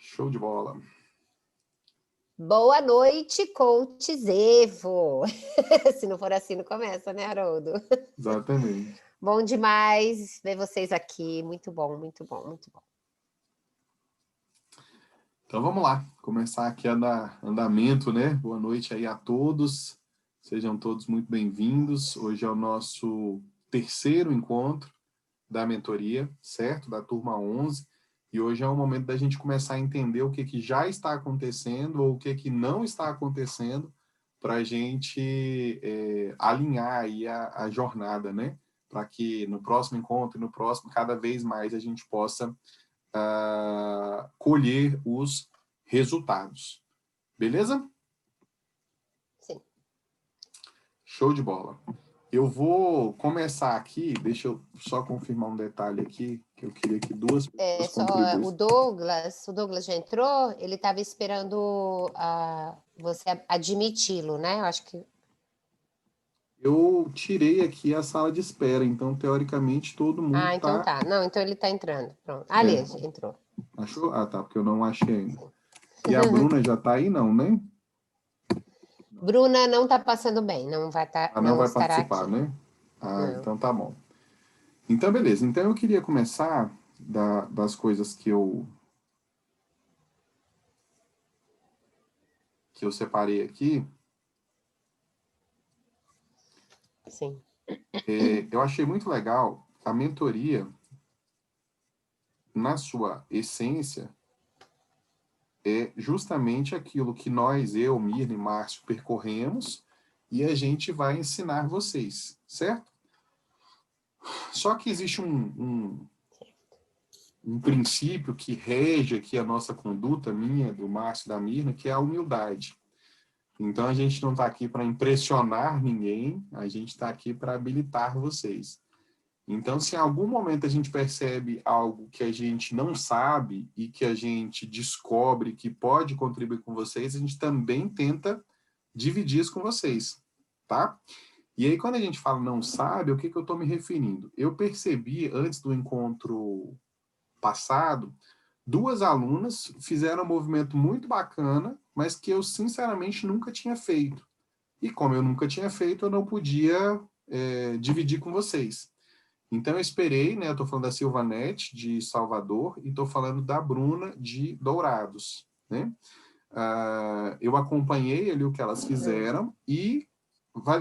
Show de bola. Boa noite, Coach Zevo. Se não for assim, não começa, né, Haroldo? Exatamente. Bom demais ver vocês aqui. Muito bom, muito bom, muito bom. Então vamos lá, começar aqui a dar andamento, né? Boa noite aí a todos. Sejam todos muito bem-vindos. Hoje é o nosso terceiro encontro da mentoria, certo? Da turma 11. E hoje é o momento da gente começar a entender o que já está acontecendo ou o que não está acontecendo para a gente alinhar aí a jornada, né? Para que no próximo encontro e no próximo, cada vez mais a gente possa colher os resultados. Beleza? Sim. Show de bola. Eu vou começar aqui, deixa eu só confirmar um detalhe aqui, que eu queria que duas pessoas contribuíssem. O Douglas já entrou, ele estava esperando você admiti-lo, né? Eu acho que... Eu tirei aqui a sala de espera, então, teoricamente, todo mundo então tá. Não, então ele está entrando. Pronto. Ali, entrou. Achou? Ah, tá, porque eu não achei ainda. E a Bruna já está aí, não, né? Bruna não está passando bem, não vai estar, não vai estará participar, aqui. né? Não. Então tá bom. Então, beleza. Então, eu queria começar das coisas que eu separei aqui. Sim. Eu achei muito legal a mentoria, na sua essência, é justamente aquilo que nós, eu, Mirna e Márcio, percorremos e a gente vai ensinar vocês, certo? Só que existe um princípio que rege aqui a nossa conduta, minha, do Márcio e da Mirna, que é a humildade. Então, a gente não está aqui para impressionar ninguém, a gente está aqui para habilitar vocês. Então, se em algum momento a gente percebe algo que a gente não sabe e que a gente descobre que pode contribuir com vocês, a gente também tenta dividir isso com vocês, tá? E aí, quando a gente fala não sabe, o que eu estou me referindo? Eu percebi, antes do encontro passado, duas alunas fizeram um movimento muito bacana, mas que eu, sinceramente, nunca tinha feito. E como eu nunca tinha feito, eu não podia dividir com vocês. Então, eu esperei, né? Eu estou falando da Silvanete, de Salvador, e estou falando da Bruna, de Dourados, né? Eu acompanhei ali o que elas fizeram e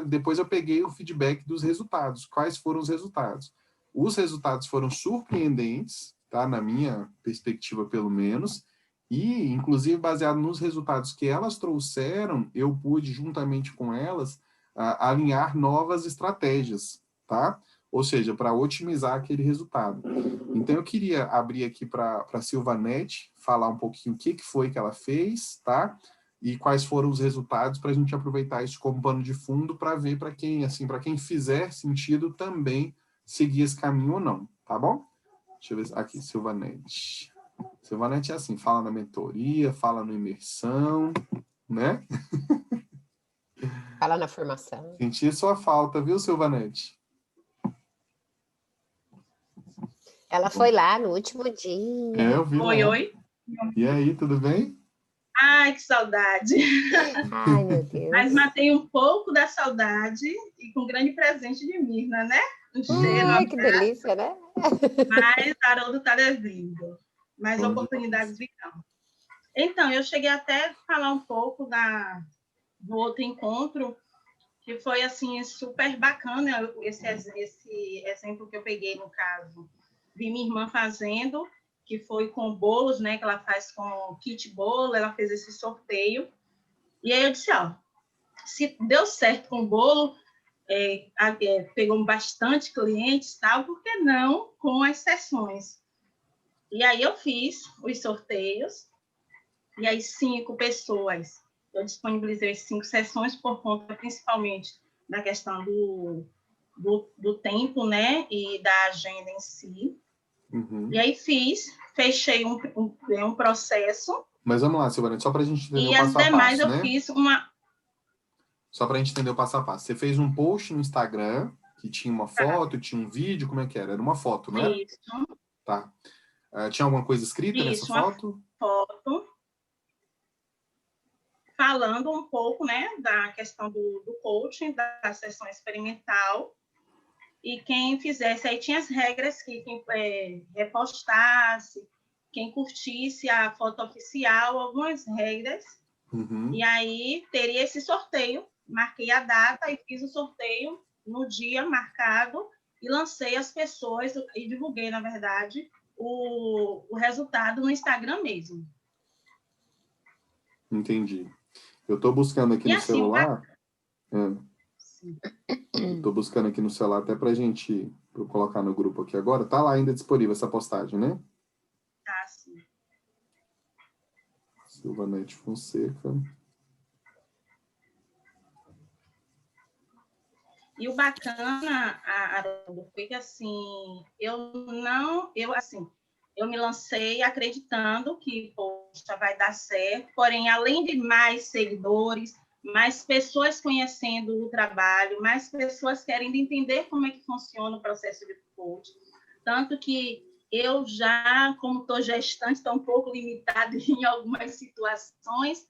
depois eu peguei o feedback dos resultados. Quais foram os resultados? Os resultados foram surpreendentes, tá? Na minha perspectiva, pelo menos, e, inclusive, baseado nos resultados que elas trouxeram, eu pude, juntamente com elas, alinhar novas estratégias, tá? Ou seja, para otimizar aquele resultado. Então, eu queria abrir aqui para a Silvanete, falar um pouquinho o que foi que ela fez, tá? E quais foram os resultados, para a gente aproveitar isso como pano de fundo, para ver para quem, assim, para quem fizer sentido também seguir esse caminho ou não, tá bom? Deixa eu ver aqui, Silvanete. Silvanete é assim, fala na mentoria, fala no imersão, né? Fala na formação. Senti sua falta, viu, Silvanete? Ela foi lá no último dia. Eu vi lá. Oi. E aí, tudo bem? Ai, que saudade. Ai, meu Deus. Mas matei um pouco da saudade e com um grande presente de Mirna, né? Um cheiro. Ai, que delícia, né? Mas Haroldo está devendo. Mais oportunidades virão. Então, eu cheguei até a falar um pouco do outro encontro, que foi, assim, super bacana, esse exemplo que eu peguei, no caso, vi minha irmã fazendo, que foi com bolos, né, que ela faz com kit bolo, ela fez esse sorteio. E aí eu disse, se deu certo com o bolo, pegou bastante clientes, tal, por que não com as sessões? E aí eu fiz os sorteios, e aí 5 pessoas, eu disponibilizei 5 sessões por conta, principalmente, da questão do tempo, né, e da agenda em si. Uhum. E aí fechei um processo. Mas vamos lá, Silvana, só para a gente entender e o passo a passo, as demais eu né? fiz uma... Só para a gente entender o passo a passo. Você fez um post no Instagram, que tinha uma foto, tinha um vídeo, como é que era? Era uma foto, não era? Isso. Tá. Tinha alguma coisa escrita nessa foto? Uma foto. falando um pouco, né, da questão do coaching, da sessão experimental, e quem fizesse, aí tinha as regras que quem repostasse, quem curtisse a foto oficial, algumas regras, e aí teria esse sorteio, marquei a data e fiz o sorteio no dia marcado, e lancei as pessoas, e divulguei, na verdade, o resultado no Instagram mesmo. Entendi. Eu estou buscando aqui E no assim, celular. Estou buscando aqui no celular até para eu colocar no grupo aqui agora. Tá lá ainda disponível essa postagem, né? Tá, sim. Silvanete Fonseca. E o bacana, Haroldo, foi que assim, eu me lancei acreditando que, poxa, vai dar certo, porém, além de mais seguidores, mais pessoas conhecendo o trabalho, mais pessoas querendo entender como é que funciona o processo de coaching. Tanto que eu já, como estou gestante, estou um pouco limitada em algumas situações.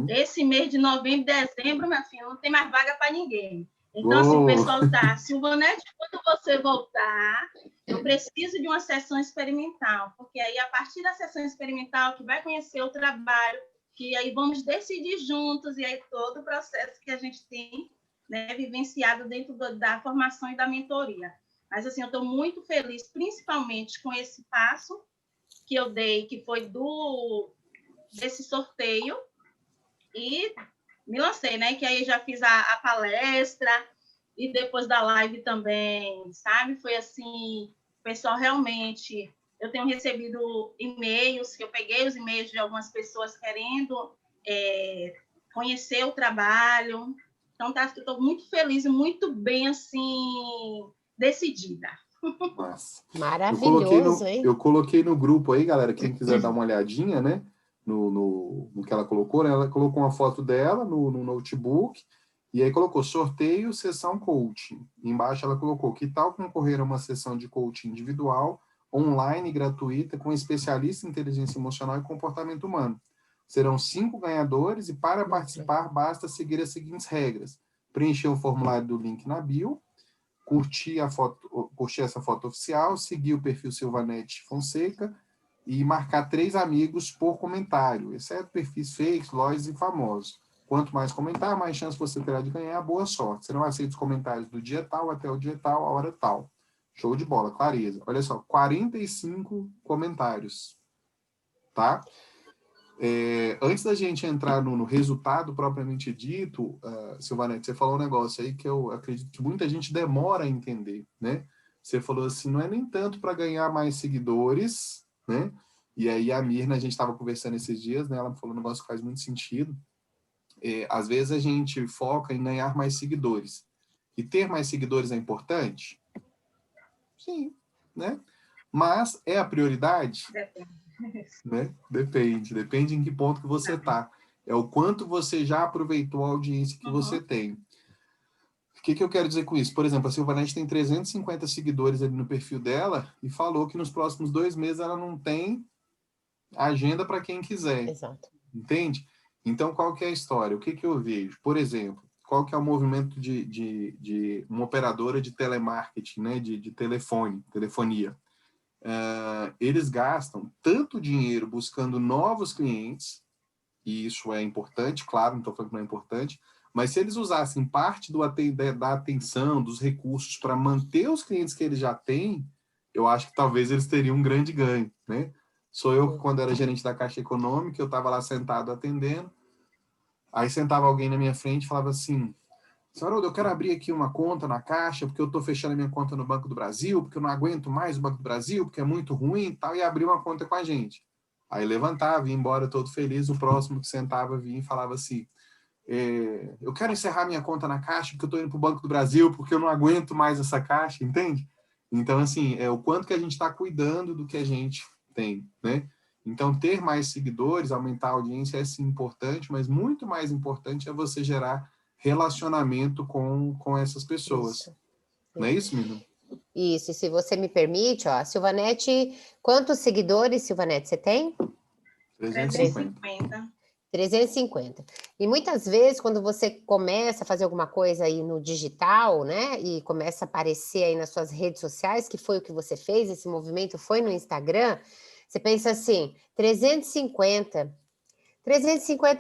Esse mês de novembro e dezembro, minha filha, não tem mais vaga para ninguém. Então, assim, o pessoal tá, Silvanete, quando você voltar, eu preciso de uma sessão experimental, porque aí, a partir da sessão experimental, que vai conhecer o trabalho, que aí vamos decidir juntos, e aí todo o processo que a gente tem, né, vivenciado dentro da formação e da mentoria. Mas, assim, eu estou muito feliz, principalmente com esse passo que eu dei, que foi desse sorteio, e me lancei, né? Que aí já fiz a palestra e depois da live também, sabe? Foi assim, o pessoal realmente... Eu tenho recebido e-mails, que eu peguei os e-mails de algumas pessoas querendo conhecer o trabalho. Então, eu estou muito feliz e muito bem, assim, decidida. Massa. Maravilhoso, hein? Eu coloquei no grupo aí, galera, quem quiser dar uma olhadinha, né? No que ela colocou, né? Ela colocou uma foto dela no notebook, e aí colocou sorteio, sessão coaching. Embaixo ela colocou: que tal concorrer a uma sessão de coaching individual, online, gratuita, com especialista em inteligência emocional e comportamento humano. Serão 5 ganhadores, e para participar basta seguir as seguintes regras: preencher o formulário do link na bio, curtir essa foto oficial, seguir o perfil Silvanete Fonseca e marcar 3 amigos por comentário, exceto perfis fakes, lojas e famosos. Quanto mais comentar, mais chance você terá de ganhar. Boa sorte. Serão aceitos comentários do dia tal até o dia tal, a hora tal. Show de bola, clareza. Olha só, 45 comentários. Tá? Antes da gente entrar no resultado propriamente dito, Silvanete, você falou um negócio aí que eu acredito que muita gente demora a entender, né? Você falou assim, não é nem tanto para ganhar mais seguidores, né? E aí a Mirna, a gente estava conversando esses dias, né? Ela me falou um negócio que faz muito sentido. Às vezes a gente foca em ganhar mais seguidores. E ter mais seguidores é importante? Sim, né? Mas é a prioridade? Né? Depende em que ponto que você está. É o quanto você já aproveitou a audiência que você tem. O que eu quero dizer com isso? Por exemplo, a Silvanete tem 350 seguidores ali no perfil dela e falou que nos próximos 2 meses ela não tem agenda para quem quiser. Exato. Entende? Então, qual que é a história? O que eu vejo? Por exemplo, qual que é o movimento de uma operadora de telemarketing, né? de telefonia? Eles gastam tanto dinheiro buscando novos clientes, e isso é importante, claro, não estou falando que não é importante, mas se eles usassem parte da atenção, dos recursos para manter os clientes que eles já têm, eu acho que talvez eles teriam um grande ganho, né? Sou eu, quando era gerente da Caixa Econômica, eu estava lá sentado atendendo, aí sentava alguém na minha frente e falava assim: senhor Haroldo, eu quero abrir aqui uma conta na Caixa, porque eu estou fechando a minha conta no Banco do Brasil, porque eu não aguento mais o Banco do Brasil, porque é muito ruim e tal, e abriu uma conta com a gente. Aí levantava, ia embora todo feliz, o próximo que sentava vinha e falava assim: eu quero encerrar minha conta na Caixa, porque eu estou indo para o Banco do Brasil, porque eu não aguento mais essa Caixa, entende? Então, assim, o quanto que a gente está cuidando do que a gente tem, né? Então, ter mais seguidores, aumentar a audiência é sim importante, mas muito mais importante é você gerar relacionamento com essas pessoas. Isso. Não é isso, Mirna? Isso, e se você me permite, ó, Silvanete, quantos seguidores, Silvanete, você tem? 350. 350. E muitas vezes, quando você começa a fazer alguma coisa aí no digital, né, e começa a aparecer aí nas suas redes sociais, que foi o que você fez, esse movimento foi no Instagram, você pensa assim, 350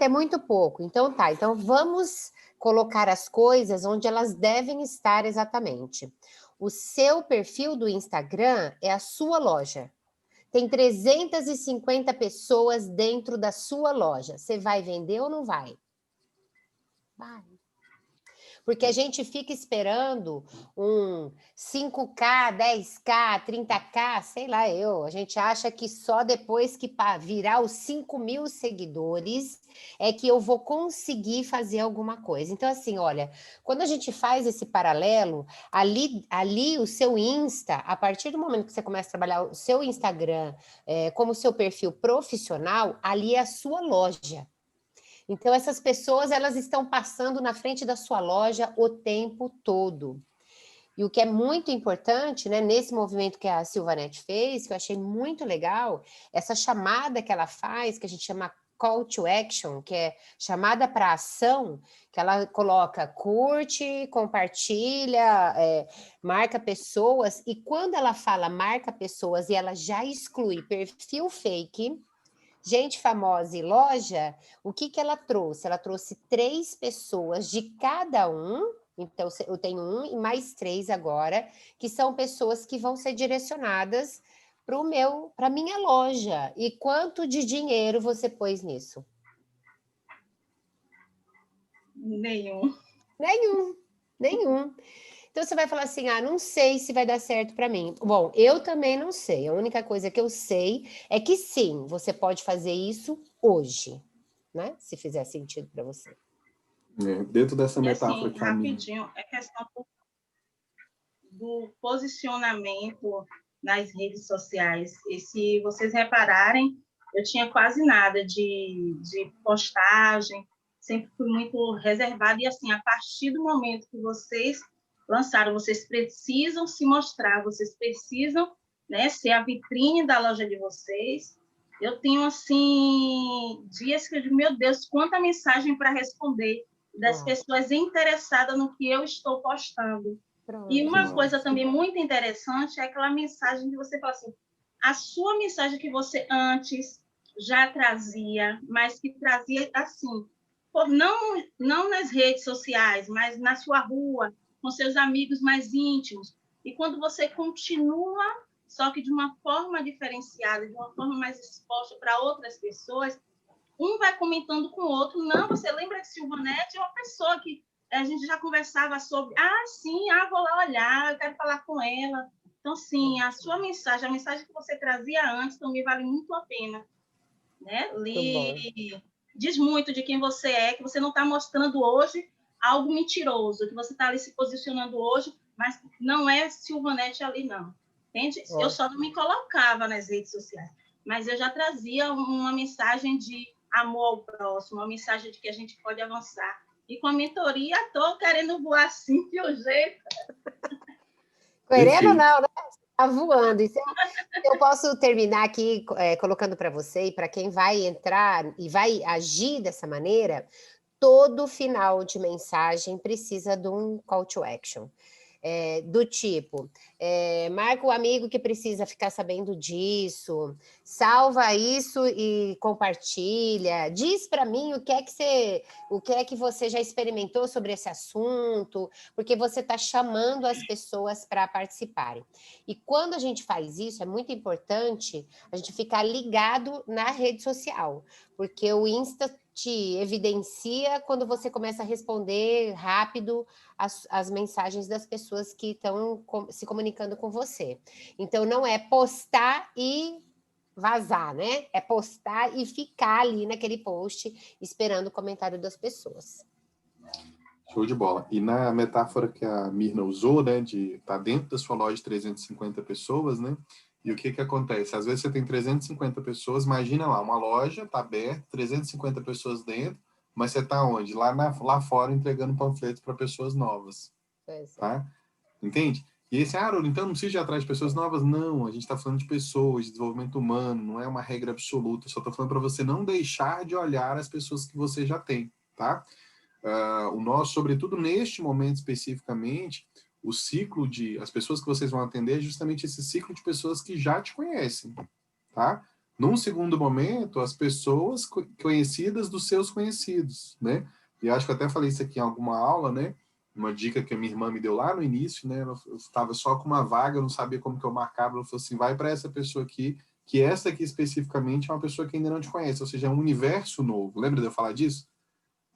é muito pouco. Então tá, então vamos colocar as coisas onde elas devem estar exatamente. O seu perfil do Instagram é a sua loja. Tem 350 pessoas dentro da sua loja. Você vai vender ou não vai? Vai. Porque a gente fica esperando um 5K, 10K, 30K, sei lá eu. A gente acha que só depois que virar os 5.000 seguidores é que eu vou conseguir fazer alguma coisa. Então, assim, olha, quando a gente faz esse paralelo, ali o seu Insta, a partir do momento que você começa a trabalhar o seu Instagram como seu perfil profissional, ali é a sua loja. Então, essas pessoas, elas estão passando na frente da sua loja o tempo todo. E o que é muito importante, né, nesse movimento que a Silvanete fez, que eu achei muito legal, essa chamada que ela faz, que a gente chama call to action, que é chamada para ação, que ela coloca curte, compartilha, marca pessoas, e quando ela fala marca pessoas e ela já exclui perfil fake, gente famosa e loja, o que ela trouxe? Ela trouxe 3 pessoas de cada um, então eu tenho 1 e mais 3 agora, que são pessoas que vão ser direcionadas para a minha loja. E quanto de dinheiro você pôs nisso? Nenhum. Nenhum. Então você vai falar assim, não sei se vai dar certo para mim. Bom, eu também não sei. A única coisa que eu sei é que sim, você pode fazer isso hoje, né? Se fizer sentido para você. Dentro dessa E metáfora assim, que a minha... rapidinho, é questão do posicionamento nas redes sociais. E se vocês repararem, eu tinha quase nada de postagem, sempre fui muito reservada. E assim, a partir do momento que vocês lançaram, vocês precisam se mostrar, vocês precisam, né, ser a vitrine da loja de vocês. Eu tenho, assim, dias que eu digo, meu Deus, quanta mensagem para responder das pessoas interessadas no que eu estou postando. Pronto. E uma coisa também muito interessante é aquela mensagem que você fala assim, a sua mensagem que você antes já trazia, mas que trazia assim, não nas redes sociais, mas na sua rua, com seus amigos mais íntimos. E quando você continua, só que de uma forma diferenciada, de uma forma mais exposta para outras pessoas, um vai comentando com o outro, não, você lembra que Silvanete é uma pessoa que a gente já conversava sobre, sim, vou lá olhar, eu quero falar com ela. Então, sim, a sua mensagem, a mensagem que você trazia antes também vale muito a pena, né? Diz muito de quem você é, que você não está mostrando hoje algo mentiroso, que você está ali se posicionando hoje, mas não é Silvanete ali, não. Entende? Eu só não me colocava nas redes sociais, mas eu já trazia uma mensagem de amor ao próximo, uma mensagem de que a gente pode avançar. E com a mentoria, estou querendo voar assim, de um jeito. Querendo ou não, né? Está voando. Eu posso terminar aqui colocando para você e para quem vai entrar e vai agir dessa maneira, todo final de mensagem precisa de um call to action. Do tipo, marca o amigo que precisa ficar sabendo disso, salva isso e compartilha, diz para mim o que é que você já experimentou sobre esse assunto, porque você está chamando as pessoas para participarem. E quando a gente faz isso, é muito importante a gente ficar ligado na rede social, porque o Insta te evidencia quando você começa a responder rápido as mensagens das pessoas que estão se comunicando com você. Então, não é postar e vazar, né? É postar e ficar ali naquele post esperando o comentário das pessoas. Show de bola. E na metáfora que a Mirna usou, né, de estar dentro da sua loja de 350 pessoas, né? E o que acontece? Às vezes você tem 350 pessoas, imagina lá, uma loja está aberta, 350 pessoas dentro, mas você está onde? Lá fora entregando panfletos para pessoas novas. Tá? Entende? E esse, Haroldo, então não precisa ir atrás de pessoas novas? Não, a gente está falando de pessoas, de desenvolvimento humano, não é uma regra absoluta, só estou falando para você não deixar de olhar as pessoas que você já tem, tá? O nosso, sobretudo neste momento especificamente, o ciclo de, as pessoas que vocês vão atender é justamente esse ciclo de pessoas que já te conhecem, tá? Num segundo momento, as pessoas conhecidas dos seus conhecidos, né? E acho que eu até falei isso aqui em alguma aula, né? Uma dica que a minha irmã me deu lá no início, né? Eu estava só com uma vaga, eu não sabia como que eu marcava. Ela falou assim, vai para essa pessoa aqui, que essa aqui especificamente é uma pessoa que ainda não te conhece, ou seja, é um universo novo. Lembra de eu falar disso?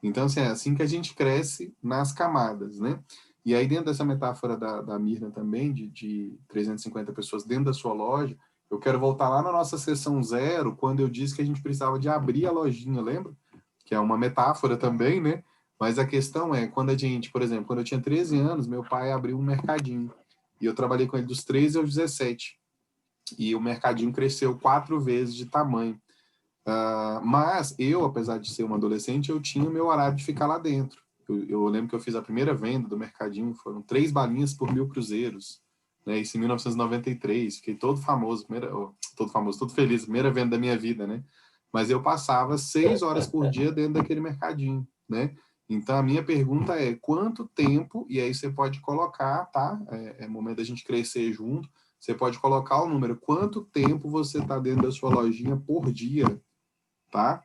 Então, assim, é assim que a gente cresce nas camadas, né? E aí, dentro dessa metáfora da Mirna também, de 350 pessoas dentro da sua loja, eu quero voltar lá na nossa sessão 0, quando eu disse que a gente precisava de abrir a lojinha, lembra? Que é uma metáfora também, né? Mas a questão é, quando a gente, por exemplo, quando eu tinha 13 anos, meu pai abriu um mercadinho. E eu trabalhei com ele dos 13 aos 17. E o mercadinho cresceu 4 vezes de tamanho. Mas eu, apesar de ser um adolescente, eu tinha o meu horário de ficar lá dentro. Eu lembro que eu fiz a primeira venda do mercadinho, foram 3 balinhas por 1.000 cruzeiros, né? Isso em 1993. Fiquei todo famoso, todo feliz, primeira venda da minha vida, né? Mas eu passava 6 horas por dia dentro daquele mercadinho, né? Então, a minha pergunta é, quanto tempo, e aí você pode colocar, tá? É momento da gente crescer junto, você pode colocar o número, quanto tempo você está dentro da sua lojinha por dia, tá?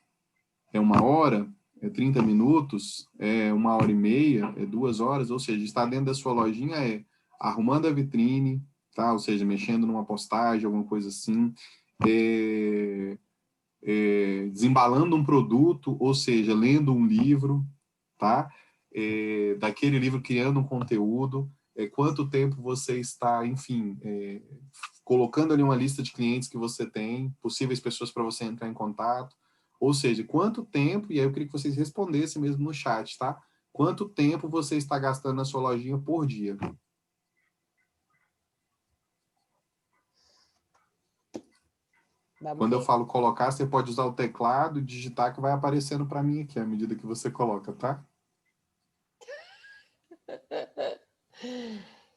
É 1 hora? É 30 minutos? É 1h30? É 2 horas? Ou seja, estar dentro da sua lojinha é arrumando a vitrine, tá? Ou seja, mexendo numa postagem, alguma coisa assim, desembalando um produto, ou seja, lendo um livro, tá? Daquele livro criando um conteúdo, quanto tempo você está, enfim, colocando ali uma lista de clientes que você tem, possíveis pessoas para você entrar em contato, ou seja, quanto tempo, e aí eu queria que vocês respondessem mesmo no chat, tá? Quanto tempo você está gastando na sua lojinha por dia? Quando eu falo colocar, você pode usar o teclado e digitar que vai aparecendo para mim aqui, à medida que você coloca, tá?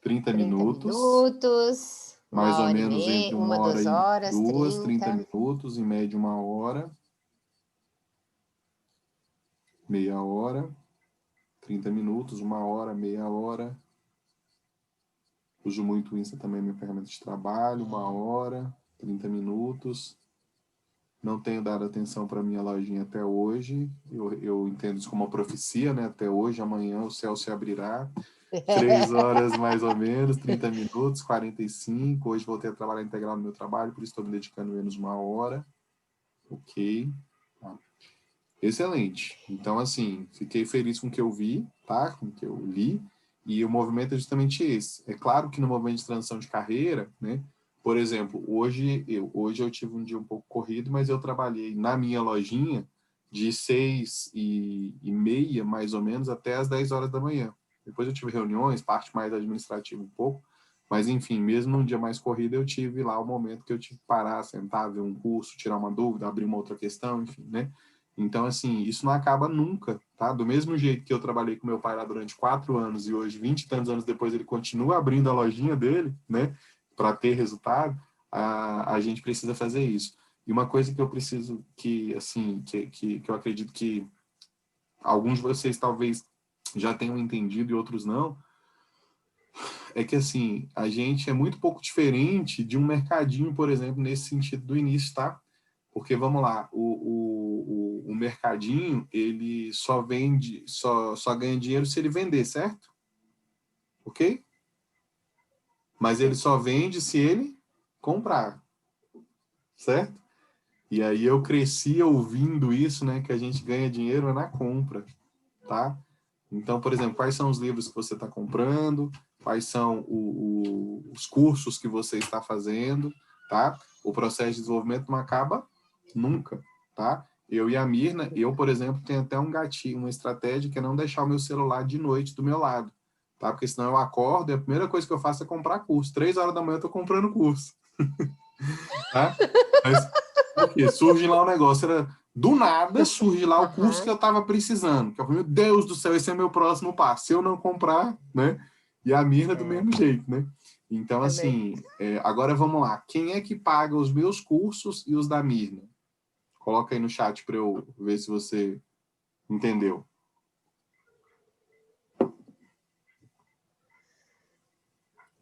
30 minutos. Mais ou menos entre 1 hora e 2, 30 minutos, em média 1 hora. Meia hora. 30 minutos, 1 hora, meia hora. Uso muito o Insta também, minha ferramenta de trabalho, 1 hora, 30 minutos. Não tenho dado atenção para a minha lojinha até hoje. Eu entendo isso como uma profecia, né? Até hoje, amanhã o céu se abrirá. 3 horas mais ou menos, 30 minutos, 45. Hoje voltei a trabalhar integral no meu trabalho, por isso estou me dedicando menos 1 hora. Ok. Excelente. Então, assim, fiquei feliz com o que eu vi, tá? Com o que eu li. E o movimento é justamente esse. É claro que no movimento de transição de carreira, né? Por exemplo, hoje eu tive um dia um pouco corrido, mas eu trabalhei na minha lojinha de 6h30, mais ou menos, até as 10 horas da manhã. Depois eu tive reuniões, parte mais administrativa um pouco, mas enfim, mesmo num dia mais corrido, eu tive lá o momento que eu tive que parar, sentar, ver um curso, tirar uma dúvida, abrir uma outra questão, enfim, né? Então, assim, isso não acaba nunca, tá? Do mesmo jeito que eu trabalhei com meu pai lá durante 4 anos e hoje, 20 e tantos anos depois, ele continua abrindo a lojinha dele, né? Para ter resultado, a gente precisa fazer isso. E uma coisa que eu preciso que, assim, que eu acredito que alguns de vocês talvez já tenham entendido e outros não, é que, assim, a gente é muito pouco diferente de um mercadinho, por exemplo, nesse sentido do início, tá? Porque, vamos lá, o mercadinho, ele só vende, só ganha dinheiro se ele vender, certo? Ok? Mas ele só vende se ele comprar, certo? E aí eu cresci ouvindo isso, né? Que a gente ganha dinheiro na compra, tá? Então, por exemplo, quais são os livros que você está comprando? Quais são os cursos que você está fazendo, tá? O processo de desenvolvimento não acaba nunca, tá? Eu e a Mirna, eu, por exemplo, tenho até um gatilho, uma estratégia que é não deixar o meu celular de noite do meu lado, tá? Porque senão eu acordo e a primeira coisa que eu faço é comprar curso. 3 horas da manhã eu tô comprando curso. Tá? Mas, porque surge lá o negócio, do nada surge lá o curso que eu tava precisando. Que eu falei, meu Deus do céu, esse é o meu próximo passo. Se eu não comprar, né? E a Mirna do mesmo jeito, né? Então, Também. assim, agora vamos lá. Quem é que paga os meus cursos e os da Mirna? Coloca aí no chat para eu ver se você entendeu.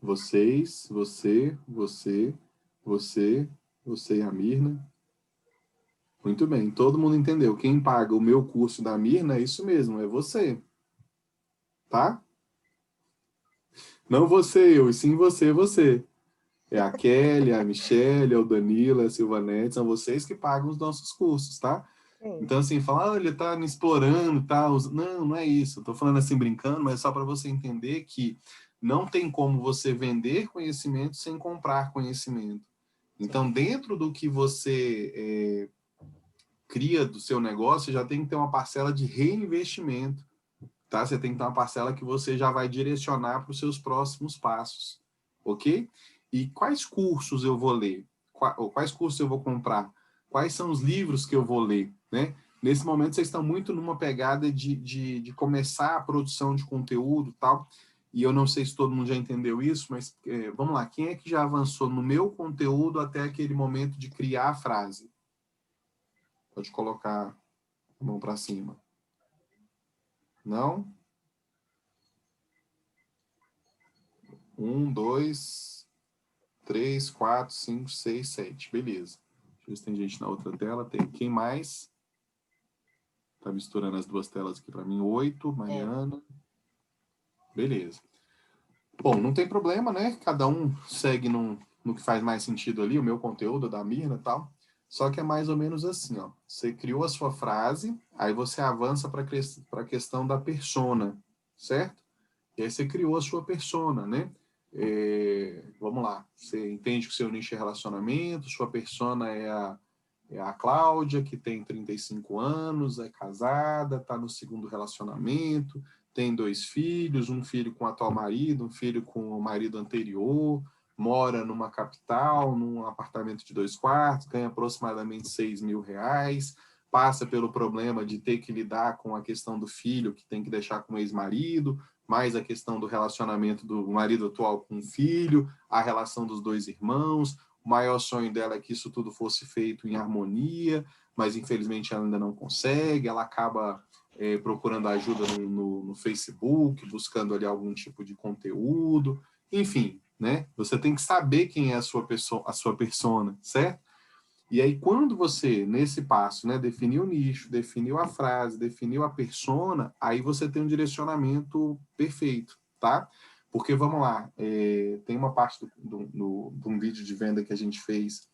Vocês, você e a Mirna. Muito bem, todo mundo entendeu. Quem paga o meu curso da Mirna é isso mesmo, é você. Tá? Não você, eu, e sim você, você. É a Kelly, a Michelle, é o Danilo, é a Silvanete, são vocês que pagam os nossos cursos, tá? Sim. Então, assim, falar, ele tá me explorando, tá? Não, não é isso. Eu tô falando assim, brincando, mas só para você entender que não tem como você vender conhecimento sem comprar conhecimento. Então, dentro do que você cria do seu negócio, já tem que ter uma parcela de reinvestimento, tá? Você tem que ter uma parcela que você já vai direcionar para os seus próximos passos, ok? E quais cursos eu vou ler? Quais cursos eu vou comprar? Quais são os livros que eu vou ler, né? Nesse momento, vocês estão muito numa pegada de começar a produção de conteúdo e tal, e eu não sei se todo mundo já entendeu isso, mas vamos lá, quem é que já avançou no meu conteúdo até aquele momento de criar a frase? Pode colocar a mão para cima. Não? 1, 2, 3, 4, 5, 6, 7. Beleza. Deixa eu ver se tem gente na outra tela. Tem. Quem mais? Tá misturando as duas telas aqui para mim. 8, Mariana. Beleza. Bom, não tem problema, né? Cada um segue no que faz mais sentido ali, o meu conteúdo, da Mirna e tal. Só que é mais ou menos assim, ó. Você criou a sua frase, aí você avança para a questão da persona, certo? E aí você criou a sua persona, né? Vamos lá. Você entende que o seu nicho é relacionamento, sua persona é a Cláudia, que tem 35 anos, é casada, está no segundo relacionamento, tem 2 filhos, um filho com o atual marido, um filho com o marido anterior, mora numa capital, num apartamento de 2 quartos, ganha aproximadamente R$ 6.000, passa pelo problema de ter que lidar com a questão do filho, que tem que deixar com o ex-marido, mais a questão do relacionamento do marido atual com o filho, a relação dos 2 irmãos. O maior sonho dela é que isso tudo fosse feito em harmonia, mas infelizmente ela ainda não consegue, ela acaba procurando ajuda no Facebook, buscando ali algum tipo de conteúdo, enfim, né? Você tem que saber quem é a sua persona, certo? E aí, quando você, nesse passo, né, definiu o nicho, definiu a frase, definiu a persona, aí você tem um direcionamento perfeito, tá? Porque, vamos lá, tem uma parte de um vídeo de venda que a gente fez,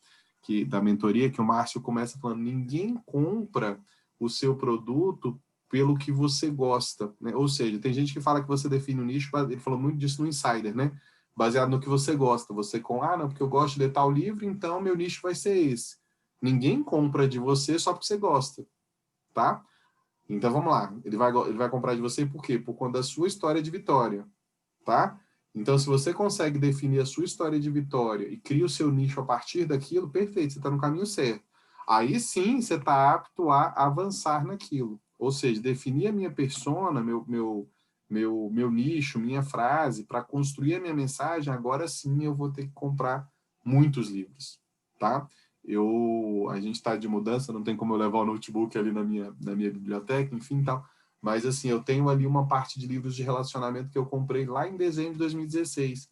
da mentoria, que o Márcio começa falando, ninguém compra o seu produto pelo que você gosta, né? Ou seja, tem gente que fala que você define o nicho, ele falou muito disso no Insider, né? Baseado no que você gosta. Você não, porque eu gosto de ler tal livro, então meu nicho vai ser esse. Ninguém compra de você só porque você gosta, tá? Então, vamos lá. Ele vai comprar de você por quê? Por conta da sua história de vitória, tá? Então, se você consegue definir a sua história de vitória e cria o seu nicho a partir daquilo, perfeito, você está no caminho certo. Aí sim, você está apto a avançar naquilo. Ou seja, definir a minha persona, meu nicho, minha frase, para construir a minha mensagem, agora sim eu vou ter que comprar muitos livros, tá? A gente está de mudança, não tem como eu levar o notebook ali na minha biblioteca, enfim, tal. Mas, assim, eu tenho ali uma parte de livros de relacionamento que eu comprei lá em dezembro de 2016,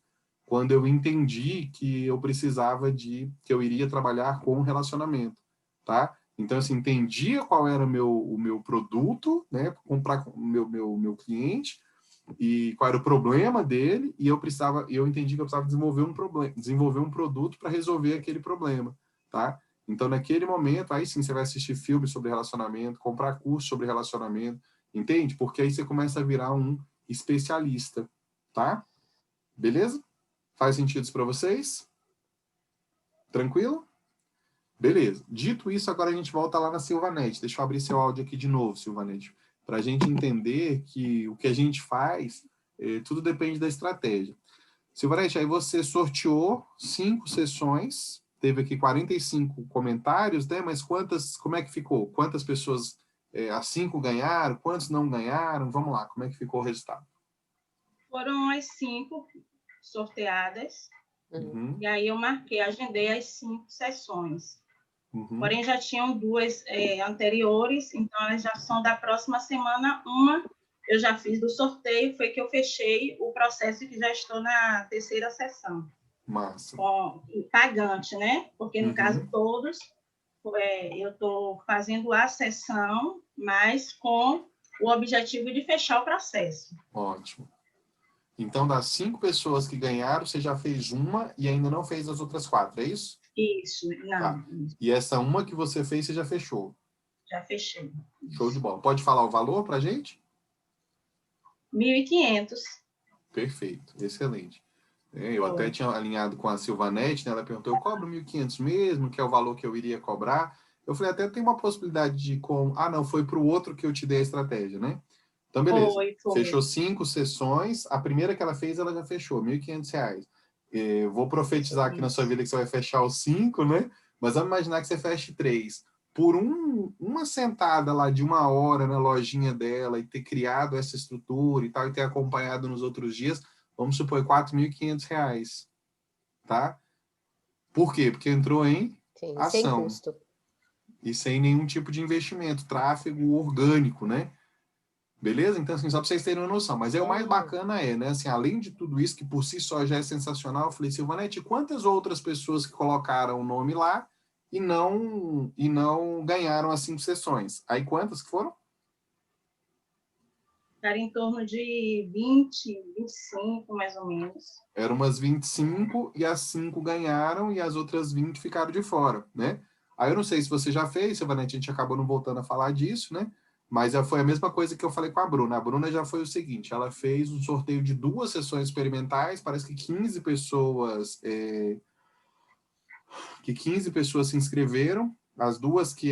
quando eu entendi que eu precisava que eu iria trabalhar com relacionamento, tá? Então, assim, entendia qual era o meu produto, né? Comprar com o meu cliente, e qual era o problema dele, e eu entendi que eu precisava desenvolver um produto para resolver aquele problema, tá? Então, naquele momento, aí sim, você vai assistir filmes sobre relacionamento, comprar curso sobre relacionamento, entende? Porque aí você começa a virar um especialista, tá? Beleza? Faz sentido isso para vocês? Tranquilo? Beleza. Dito isso, agora a gente volta lá na Silvanete. Deixa eu abrir seu áudio aqui de novo, Silvanete, para a gente entender que o que a gente faz, tudo depende da estratégia. Silvanete, aí você sorteou 5 sessões, teve aqui 45 comentários, né? Mas como é que ficou? Quantas pessoas, as 5 ganharam? Quantos não ganharam? Vamos lá, como é que ficou o resultado? Foram as 5 sorteadas. Uhum. E aí eu agendei as 5 sessões. Uhum. Porém, já tinham 2 anteriores, então elas já são da próxima semana. Uma eu já fiz do sorteio, foi que eu fechei o processo e que já estou na 3ª sessão. Massa. Com pagante, né? Porque, no caso, todos, eu estou fazendo a sessão, mas com o objetivo de fechar o processo. Ótimo. Então, das 5 pessoas que ganharam, você já fez uma e ainda não fez as outras 4, é isso? Isso, não. Tá. E essa uma que você fez, você já fechou? Já fechei. Show de bola. Pode falar o valor para a gente? 1.500. Perfeito, excelente. Eu até tinha alinhado com a Silvanete, né? Ela perguntou, eu cobro 1.500 mesmo, que é o valor que eu iria cobrar? Eu falei, até tem uma possibilidade de como... Ah, não, foi para o outro que eu te dei a estratégia, né? Então, beleza. Foi. Fechou 5 sessões. A primeira que ela fez, ela já fechou, R$1.500. Eu vou profetizar aqui na sua vida que você vai fechar os 5, né? Mas vamos imaginar que você feche 3. Por uma sentada lá de 1 hora na lojinha dela e ter criado essa estrutura e tal, e ter acompanhado nos outros dias, vamos supor, R$4.500, tá? Por quê? Porque entrou em Sim, ação. sem custo. E sem nenhum tipo de investimento, tráfego orgânico, né? Beleza? Então, assim, só para vocês terem uma noção. Mas o mais bacana né? Assim, além de tudo isso, que por si só já é sensacional, eu falei, Silvanete, quantas outras pessoas que colocaram o nome lá e não ganharam as 5 sessões? Aí quantas que foram? Era em torno de 20, 25, mais ou menos. Eram umas 25 e as 5 ganharam e as outras 20 ficaram de fora, né? Aí eu não sei se você já fez, Silvanete, a gente acabou não voltando a falar disso, né? Mas foi a mesma coisa que eu falei com a Bruna. A Bruna já foi o seguinte, ela fez um sorteio de 2 sessões experimentais, parece que 15 pessoas se inscreveram, as 2 que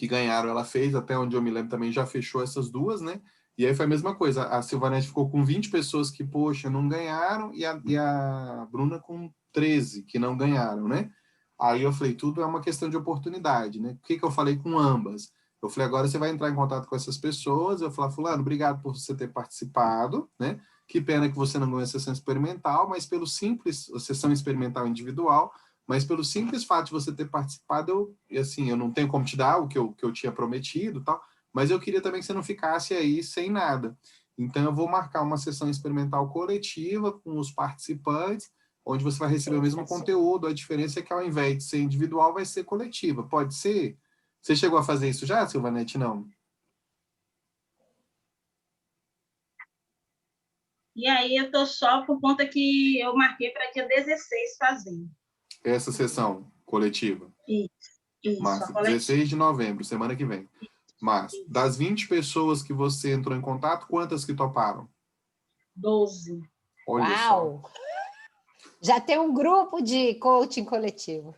ganharam, ela fez, até onde eu me lembro também já fechou essas 2, né? E aí foi a mesma coisa, a Silvanete ficou com 20 pessoas que, poxa, não ganharam, e a Bruna com 13 que não ganharam, né? Aí eu falei, tudo é uma questão de oportunidade, né? O que eu falei com ambas? Eu falei, agora você vai entrar em contato com essas pessoas, eu falei, fulano, obrigado por você ter participado, né? Que pena que você não ganhou a sessão experimental, mas pelo simples, a sessão experimental individual, mas pelo simples fato de você ter participado, eu não tenho como te dar o que eu tinha prometido, tal, mas eu queria também que você não ficasse aí sem nada. Então, eu vou marcar uma sessão experimental coletiva com os participantes, onde você vai receber o mesmo conteúdo. A diferença é que, ao invés de ser individual, vai ser coletiva. Pode ser? Você chegou a fazer isso já, Silvanete? Não? E aí eu estou só por conta que eu marquei para dia 16 fazer. Essa sessão coletiva? Isso, Massa, 16 de novembro, semana que vem. Mas, das 20 pessoas que você entrou em contato, quantas que toparam? 12. Olha Uau! só. Já tem um grupo de coaching coletivo.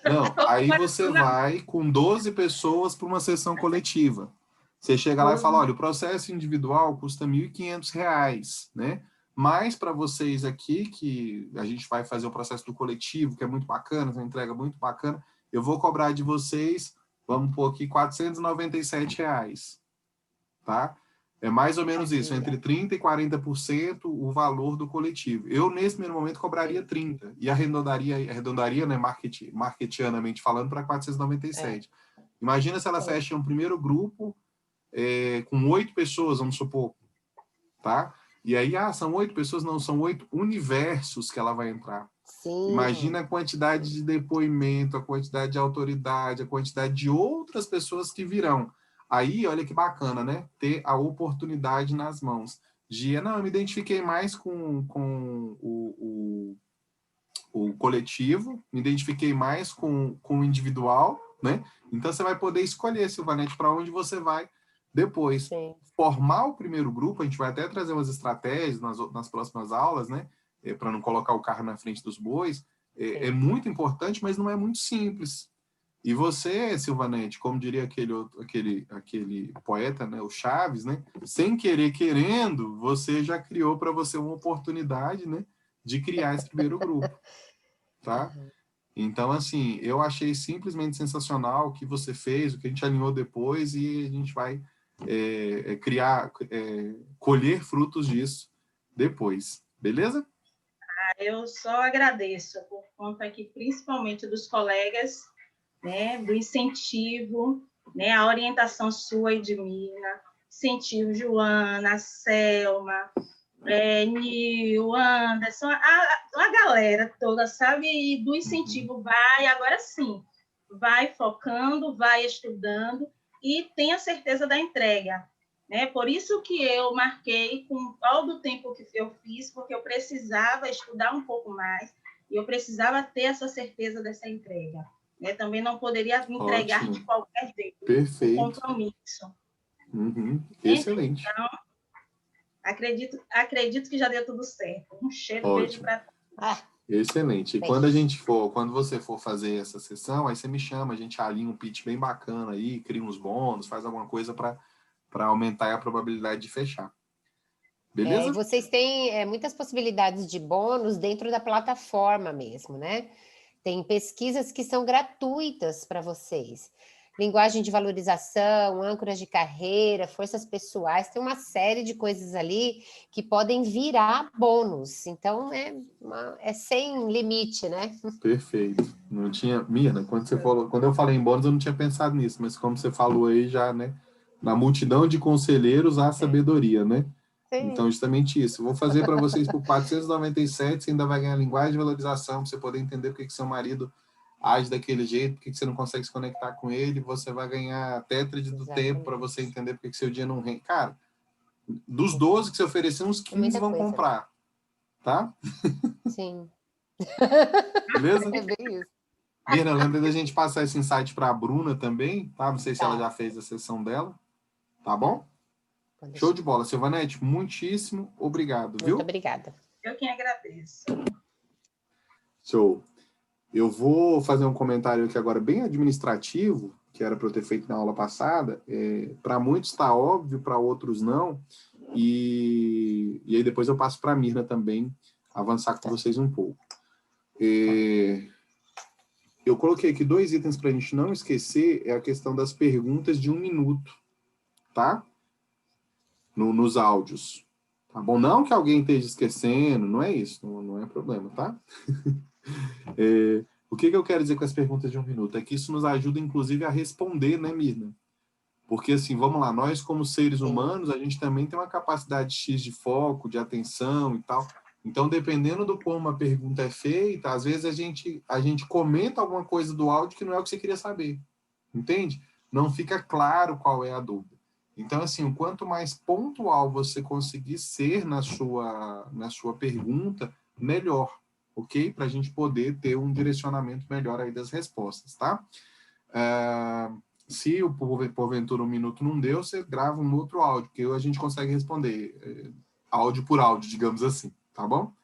Não, aí você vai com 12 pessoas para uma sessão coletiva. Você chega lá e fala, olha, o processo individual custa R$1.500, né? Mas para vocês aqui, que a gente vai fazer o processo do coletivo, que é muito bacana, uma entrega muito bacana, eu vou cobrar de vocês, vamos pôr aqui, R$497, tá? É mais ou menos isso, entre 30% e 40% o valor do coletivo. Eu, nesse primeiro momento, cobraria 30%, e arredondaria, né, marketianamente falando, para 497. Imagina se ela fecha um primeiro grupo com 8 pessoas, vamos supor, tá? E aí, são 8 pessoas? Não, são 8 universos que ela vai entrar. Sim. Imagina a quantidade de depoimento, a quantidade de autoridade, a quantidade de outras pessoas que virão. Aí, olha que bacana, né? Ter a oportunidade nas mãos. Não, eu me identifiquei mais com o coletivo, me identifiquei mais com o individual, né? Então, você vai poder escolher, Silvanete, para onde você vai depois. Sim. Formar o primeiro grupo, a gente vai até trazer umas estratégias nas próximas aulas, né? Para não colocar o carro na frente dos bois, é muito importante, mas não é muito simples. E você, Silvanete, como diria aquele poeta, né, o Chaves, né, sem querer, querendo, você já criou para você uma oportunidade, né, de criar esse primeiro grupo, tá? Então, assim, eu achei simplesmente sensacional o que você fez, o que a gente alinhou depois, e a gente vai colher frutos disso depois, Beleza? Eu só agradeço por conta aqui, principalmente dos colegas, né, do incentivo, né, a orientação sua e de Mirna, incentivo Joana, Selma, Nil, Anderson, a galera toda, sabe? E do incentivo vai, agora sim, vai focando, vai estudando e tenha certeza da entrega. Né? Por isso que eu marquei com todo o tempo que eu fiz, porque eu precisava estudar um pouco mais e eu precisava ter essa certeza dessa entrega. Né? Também não poderia me entregar Ótimo. de qualquer jeito, o Perfeito. compromisso. Uhum. Né? Excelente. Então, acredito que já deu tudo certo. Um cheiro, beijo Ótimo. para Excelente. E bem. quando você for fazer essa sessão, aí você me chama, a gente alinha um pitch bem bacana aí, cria uns bônus, faz alguma coisa para aumentar a probabilidade de fechar. E Beleza? vocês têm muitas possibilidades de bônus dentro da plataforma mesmo, né? Tem pesquisas que são gratuitas para vocês. Linguagem de valorização, âncoras de carreira, forças pessoais, tem uma série de coisas ali que podem virar bônus. Então, é sem limite, né? Perfeito. Não tinha... Mirna, quando eu falei em bônus, eu não tinha pensado nisso, mas como você falou aí já, né? Na multidão de conselheiros há sabedoria, né? Então, justamente isso. Vou fazer para vocês por 497, você ainda vai ganhar linguagem de valorização, para você poder entender porque que seu marido age daquele jeito, porque que você não consegue se conectar com ele, você vai ganhar a tétrade do tempo para você entender porque que seu dia não rende. Cara, dos 12 que você oferecer, uns 15 vão comprar, tá? Sim. Beleza? É bem isso. Mirna, lembra da gente passar esse insight para a Bruna também, tá? Não sei se ela Tá. já fez a sessão dela, tá bom? Pode Show deixar. de bola. Silvanete, muitíssimo obrigado, viu? Muito obrigada. Eu quem agradeço. Show. Eu vou fazer um comentário aqui agora bem administrativo, que era para eu ter feito na aula passada. Para muitos está óbvio, para outros não. E aí depois eu passo para a Mirna também avançar com vocês um pouco. Eu coloquei aqui 2 itens para a gente não esquecer, é a questão das perguntas de 1 minuto, tá? Nos áudios. Tá bom? Não que alguém esteja esquecendo, não é isso, não é problema, tá? O que eu quero dizer com as perguntas de 1 minuto? É que isso nos ajuda, inclusive, a responder, né, Mirna? Porque, assim, vamos lá, nós como seres humanos, a gente também tem uma capacidade X de foco, de atenção e tal. Então, dependendo do como uma pergunta é feita, às vezes a gente comenta alguma coisa do áudio que não é o que você queria saber. Entende? Não fica claro qual é a dúvida. Então, assim, o quanto mais pontual você conseguir ser na sua pergunta, melhor, ok? Para a gente poder ter um direcionamento melhor aí das respostas, tá? Se porventura 1 minuto não deu, você grava um outro áudio, que a gente consegue responder áudio por áudio, digamos assim, tá bom?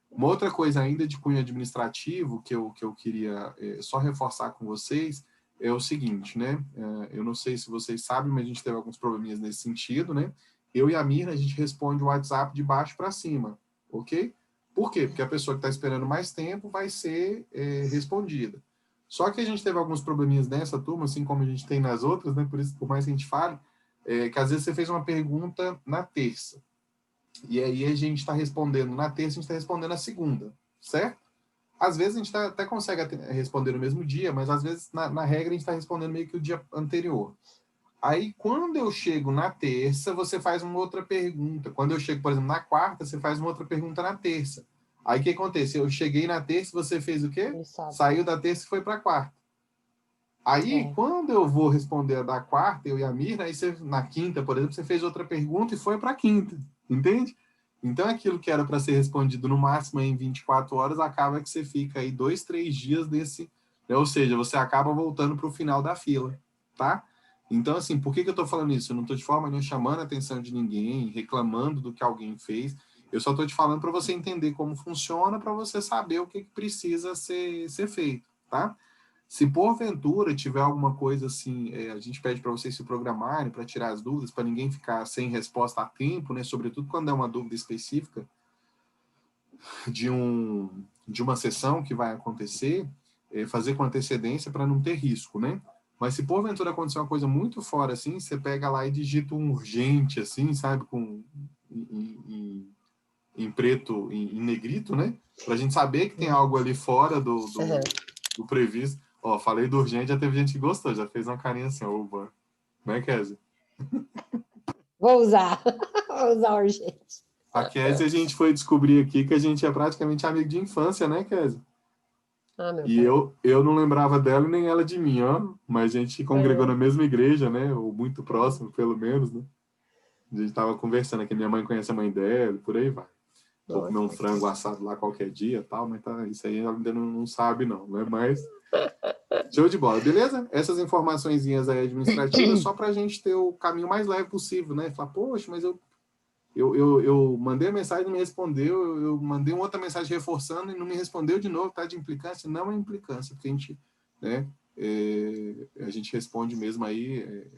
Uma outra coisa ainda de cunho administrativo que eu queria só reforçar com vocês é o seguinte, né? Eu não sei se vocês sabem, mas a gente teve alguns probleminhas nesse sentido, né? Eu e a Mirna, a gente responde o WhatsApp de baixo para cima, ok? Por quê? Porque a pessoa que está esperando mais tempo vai ser respondida. Só que a gente teve alguns probleminhas nessa turma, assim como a gente tem nas outras, né? Por isso, por mais que a gente fale, que às vezes você fez uma pergunta na terça. E aí a gente está respondendo na terça, a gente está respondendo na segunda, certo? Às vezes a gente até consegue responder no mesmo dia, mas às vezes, na regra, a gente está respondendo meio que o dia anterior. Aí, quando eu chego na terça, você faz uma outra pergunta. Quando eu chego, por exemplo, na quarta, você faz uma outra pergunta na terça. Aí, o que acontece? Eu cheguei na terça, você fez o quê? Saiu da terça e foi para a quarta. Aí, quando eu vou responder a da quarta, eu e a Mirna, aí você, na quinta, por exemplo, você fez outra pergunta e foi para a quinta, entende? Então, aquilo que era para ser respondido no máximo em 24 horas, acaba que você fica aí 2, 3 dias desse, né? Ou seja, você acaba voltando para o final da fila, tá? Então, assim, por que eu estou falando isso? Eu não estou de forma nenhuma chamando a atenção de ninguém, reclamando do que alguém fez, eu só estou te falando para você entender como funciona, para você saber o que precisa ser feito, tá? Se porventura tiver alguma coisa assim, a gente pede para vocês se programarem, para tirar as dúvidas, para ninguém ficar sem resposta a tempo, né? Sobretudo quando é uma dúvida específica de uma sessão que vai acontecer, fazer com antecedência para não ter risco, né? Mas se porventura acontecer uma coisa muito fora, assim, você pega lá e digita um urgente, assim, sabe? em preto, em negrito, né? Para a gente saber que tem algo ali fora do previsto. Ó, falei do urgente, já teve gente que gostou, já fez uma carinha assim, oba. Não é, Kézia? Vou usar. Vou usar urgente. A Kézia, a gente foi descobrir aqui que a gente é praticamente amigo de infância, né, Kézia? E eu não lembrava dela nem ela de mim, ó. Mas a gente congregou na mesma igreja, né? Ou muito próximo, pelo menos, né? A gente tava conversando aqui, minha mãe conhece a mãe dela, por aí vai. Vou comer um frango assado lá qualquer dia e tal, mas tá, isso aí ela ainda não sabe, não, né? Mas show de bola, beleza? Essas informaçõezinhas aí administrativas só para a gente ter o caminho mais leve possível, né? Falar, poxa, mas eu mandei a mensagem e não me respondeu, eu mandei uma outra mensagem reforçando e não me respondeu de novo, tá de implicância? Não é implicância, porque a gente, né, a gente responde mesmo aí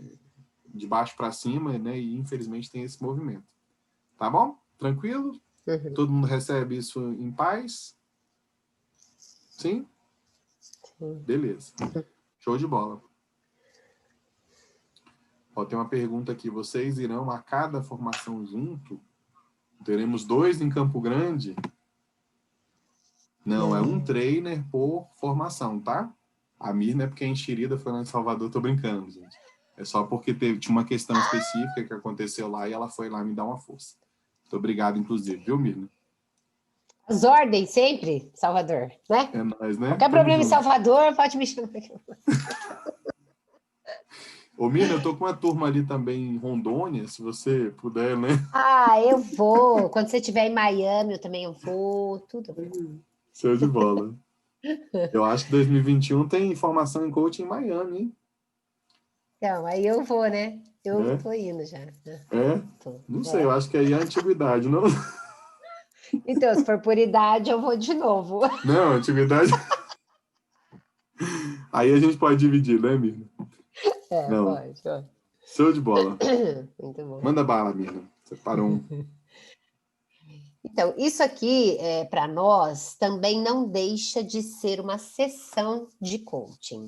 de baixo para cima, né? E infelizmente tem esse movimento. Tá bom? Tranquilo? Todo mundo recebe isso em paz? Sim? Beleza. Show de bola. Ó, tem uma pergunta aqui. Vocês irão a cada formação junto? Teremos 2 em Campo Grande? Não, é um trainer por formação, tá? A Mirna é porque a enxerida foi lá em Salvador, tô brincando, gente. É só porque tinha uma questão específica que aconteceu lá e ela foi lá me dar uma força. Muito obrigado, inclusive, viu, Mirna? As ordens sempre, Salvador, né? É nóis, né? Qualquer problema em Salvador, pode me chamar. Ô, Mirna, eu tô com uma turma ali também em Rondônia, se você puder, né? Ah, eu vou. Quando você estiver em Miami, eu também vou. Tudo. Show de bola. Eu acho que 2021 tem formação em coaching em Miami, hein? Então, aí eu vou, né? Eu tô indo já. Não sei, eu acho que aí é antiguidade, não? Então, se for por idade, eu vou de novo. Não, antiguidade... Aí a gente pode dividir, né, Mirna? Não. Pode. Show de bola. Muito bom. Manda bala, Mirna. Você parou um. Então, isso aqui, para nós, também não deixa de ser uma sessão de coaching.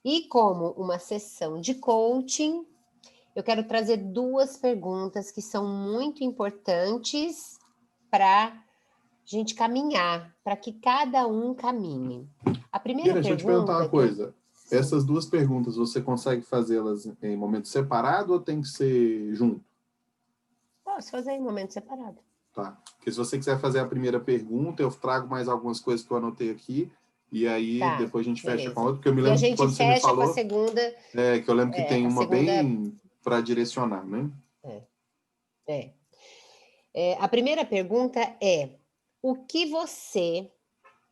E como uma sessão de coaching, eu quero trazer 2 perguntas que são muito importantes para a gente caminhar, para que cada um caminhe. A primeira Mirna, deixa eu te perguntar uma coisa. Essas 2 perguntas, você consegue fazê-las em momento separado ou tem que ser junto? Posso fazer em momento separado. Tá. Porque se você quiser fazer a primeira pergunta, eu trago mais algumas coisas que eu anotei aqui, e aí depois a gente fecha com a outra, porque eu me lembro que quando você me falou... com a segunda... que eu lembro que tem uma bem para direcionar, né? A primeira pergunta é: o que você,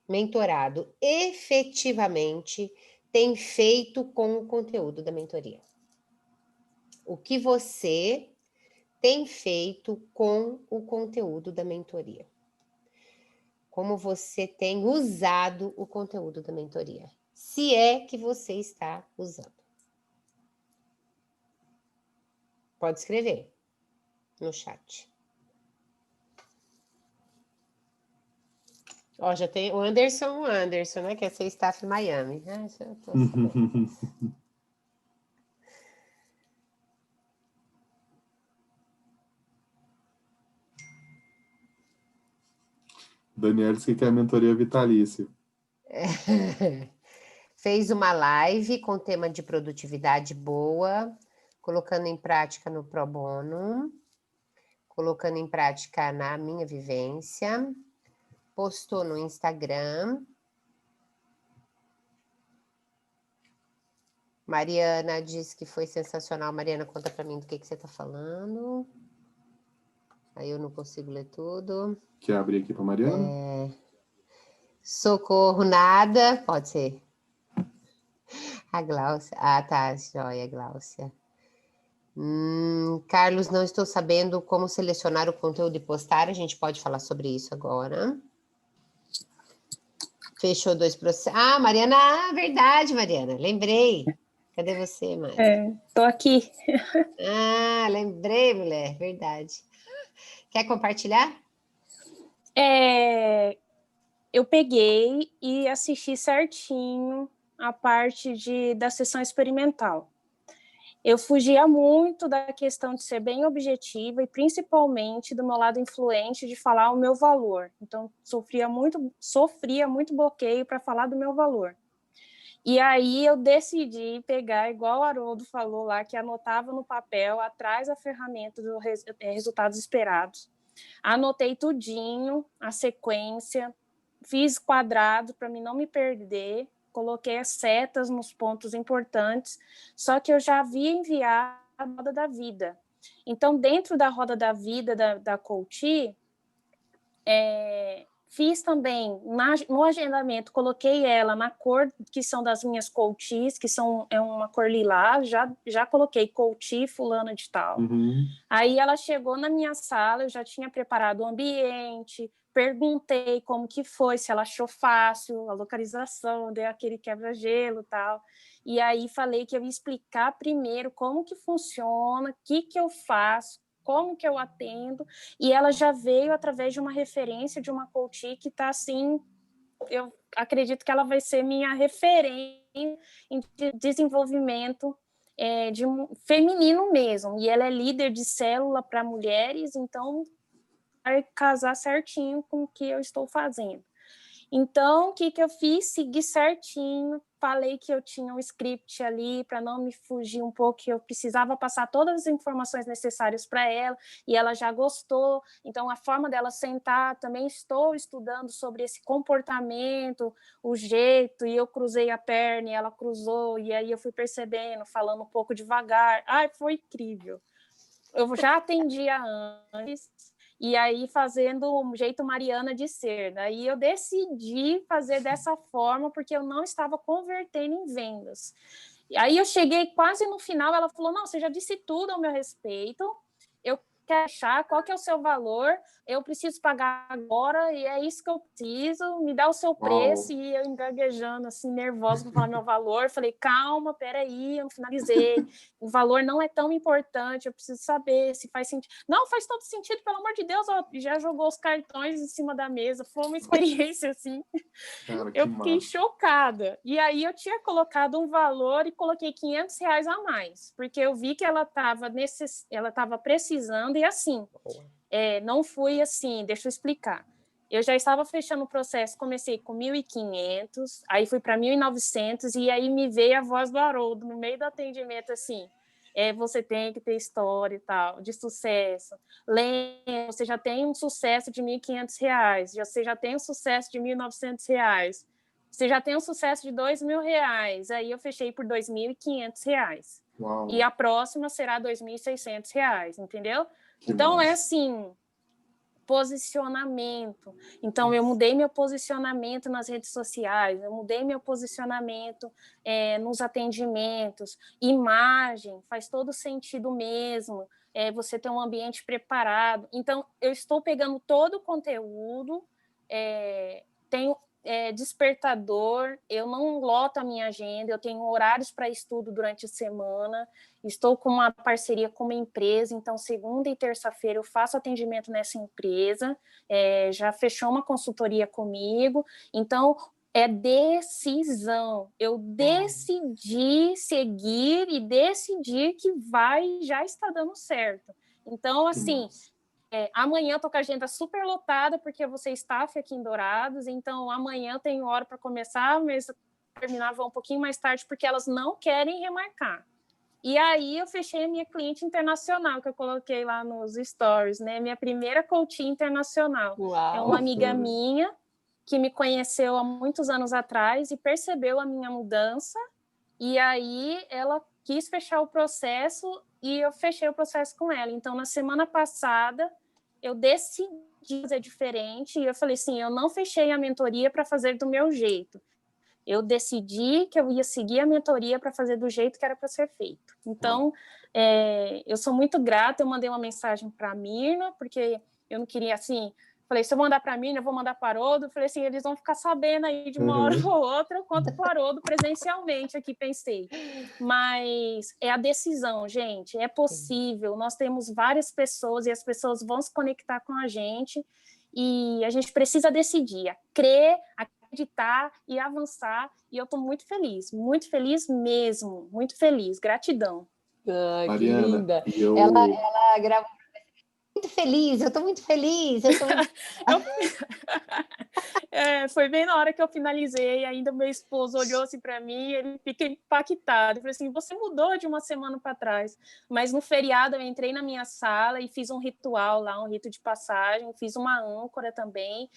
mentorado, efetivamente tem feito com o conteúdo da mentoria? O que você tem feito com o conteúdo da mentoria? Como você tem usado o conteúdo da mentoria? Se é que você está usando. Pode escrever no chat. Ó, já tem o Anderson, né? Que é seu staff Miami. Ah, já tô sabendo. Daniel disse que é a mentoria vitalícia. Fez uma live com tema de produtividade boa, colocando em prática no Pro Bono, colocando em prática na minha vivência, postou no Instagram. Mariana disse que foi sensacional. Mariana, conta para mim do que você está falando. Aí eu não consigo ler tudo. Quer abrir aqui para Mariana? Socorro, nada. Pode ser. A Gláucia. Ah, tá. Joia, Gláucia. Carlos, não estou sabendo como selecionar o conteúdo e postar. A gente pode falar sobre isso agora. Fechou 2 processos. Ah, Mariana, verdade, Mariana. Lembrei. Cadê você, Mari? Tô aqui. Ah, lembrei, mulher. Verdade. Quer compartilhar? Eu peguei e assisti certinho a parte da sessão experimental. eu fugia muito da questão de ser bem objetiva e principalmente do meu lado influente de falar o meu valor. Então, sofria muito bloqueio para falar do meu valor. E aí eu decidi pegar, igual o Haroldo falou lá, que anotava no papel, atrás da ferramenta dos resultados esperados. Anotei tudinho, a sequência, fiz quadrado para mim não me perder, coloquei as setas nos pontos importantes, só que eu já havia enviado a roda da vida. Então, dentro da roda da vida da Coach, fiz também no agendamento, coloquei ela na cor que são das minhas coaches, que é uma cor lilás, já coloquei coach fulano de tal. Uhum. Aí ela chegou na minha sala, eu já tinha preparado o ambiente, perguntei como que foi, se ela achou fácil, a localização, dei aquele quebra-gelo e tal. E aí falei que eu ia explicar primeiro como que funciona, o que eu faço, como que eu atendo, e ela já veio através de uma referência de uma coach que está assim, eu acredito que ela vai ser minha referência em desenvolvimento feminino mesmo, e ela é líder de célula para mulheres, então vai casar certinho com o que eu estou fazendo. Então, o que eu fiz? Segui certinho, falei que eu tinha um script ali para não me fugir um pouco, que eu precisava passar todas as informações necessárias para ela, e ela já gostou. Então, a forma dela sentar, também estou estudando sobre esse comportamento, o jeito, e eu cruzei a perna e ela cruzou, e aí eu fui percebendo, falando um pouco devagar. Ai, foi incrível. Eu já atendia antes, e aí fazendo um jeito Mariana de ser. Daí eu decidi fazer dessa forma, porque eu não estava convertendo em vendas. E aí eu cheguei quase no final, ela falou, não, você já disse tudo ao meu respeito, eu quero achar qual que é o seu valor, eu preciso pagar agora, e é isso que eu preciso, me dá o seu preço. E eu engaguejando, assim, nervosa para falar meu valor, falei, calma, peraí, eu não finalizei, o valor não é tão importante, eu preciso saber se faz sentido. Não, faz todo sentido, pelo amor de Deus, ó, já jogou os cartões em cima da mesa, foi uma experiência, assim, Cara, que eu fiquei massa. chocada. E aí eu tinha colocado um valor e coloquei R$ 500 a mais, porque eu vi que ela estava precisando, e assim, não fui assim, deixa eu explicar. Eu já estava fechando o processo, comecei com 1.500, aí fui para 1.900, e aí me veio a voz do Haroldo no meio do atendimento, assim, você tem que ter história e tal, de sucesso. Lembra, você já tem um sucesso de R$ 1.500, você já tem um sucesso de R$ 1.900, você já tem um sucesso de R$ 2.000. Aí eu fechei por R$ 2.500. Uau. E a próxima será R$ 2.600, entendeu? Que então, massa. é assim, posicionamento. Então, eu mudei meu posicionamento nas redes sociais, eu mudei meu posicionamento nos atendimentos, imagem, faz todo sentido mesmo, você ter um ambiente preparado. Então, eu estou pegando todo o conteúdo, tenho despertador, eu não loto a minha agenda, eu tenho horários para estudo durante a semana, estou com uma parceria com uma empresa, então segunda e terça-feira eu faço atendimento nessa empresa, já fechou uma consultoria comigo, então é decisão, eu decidi seguir e decidi que já está dando certo. Então, assim, amanhã eu estou com a agenda super lotada, porque eu vou ser staff aqui em Dourados, então amanhã eu tenho hora para começar, mas terminava um pouquinho mais tarde, porque elas não querem remarcar. E aí eu fechei a minha cliente internacional, que eu coloquei lá nos stories, né? Minha primeira coach internacional. Uau. É uma amiga minha que me conheceu há muitos anos atrás e percebeu a minha mudança, e aí ela quis fechar o processo e eu fechei o processo com ela. Então, na semana passada, eu decidi fazer diferente e eu falei assim, eu não fechei a mentoria para fazer do meu jeito. Eu decidi que eu ia seguir a mentoria para fazer do jeito que era para ser feito. Então, eu sou muito grata, eu mandei uma mensagem para a Mirna, porque eu não queria, assim, falei, se eu mandar para a Mirna, eu vou mandar para o Haroldo, falei assim, eles vão ficar sabendo aí de uma hora ou outra, eu conto para o Haroldo presencialmente aqui, pensei. Mas é a decisão, gente, é possível, nós temos várias pessoas e as pessoas vão se conectar com a gente, e a gente precisa decidir, crer, acreditar e avançar, e eu estou muito feliz mesmo, muito feliz, gratidão. Ai, que Mariana, linda. e eu... Ela gravou muito feliz, eu estou muito feliz, eu tô muito... Foi bem na hora que eu finalizei, ainda meu esposo olhou assim para mim, ele fica impactado. Eu falei assim, você mudou de uma semana para trás. Mas no feriado eu entrei na minha sala e fiz um ritual lá, um rito de passagem, fiz uma âncora também,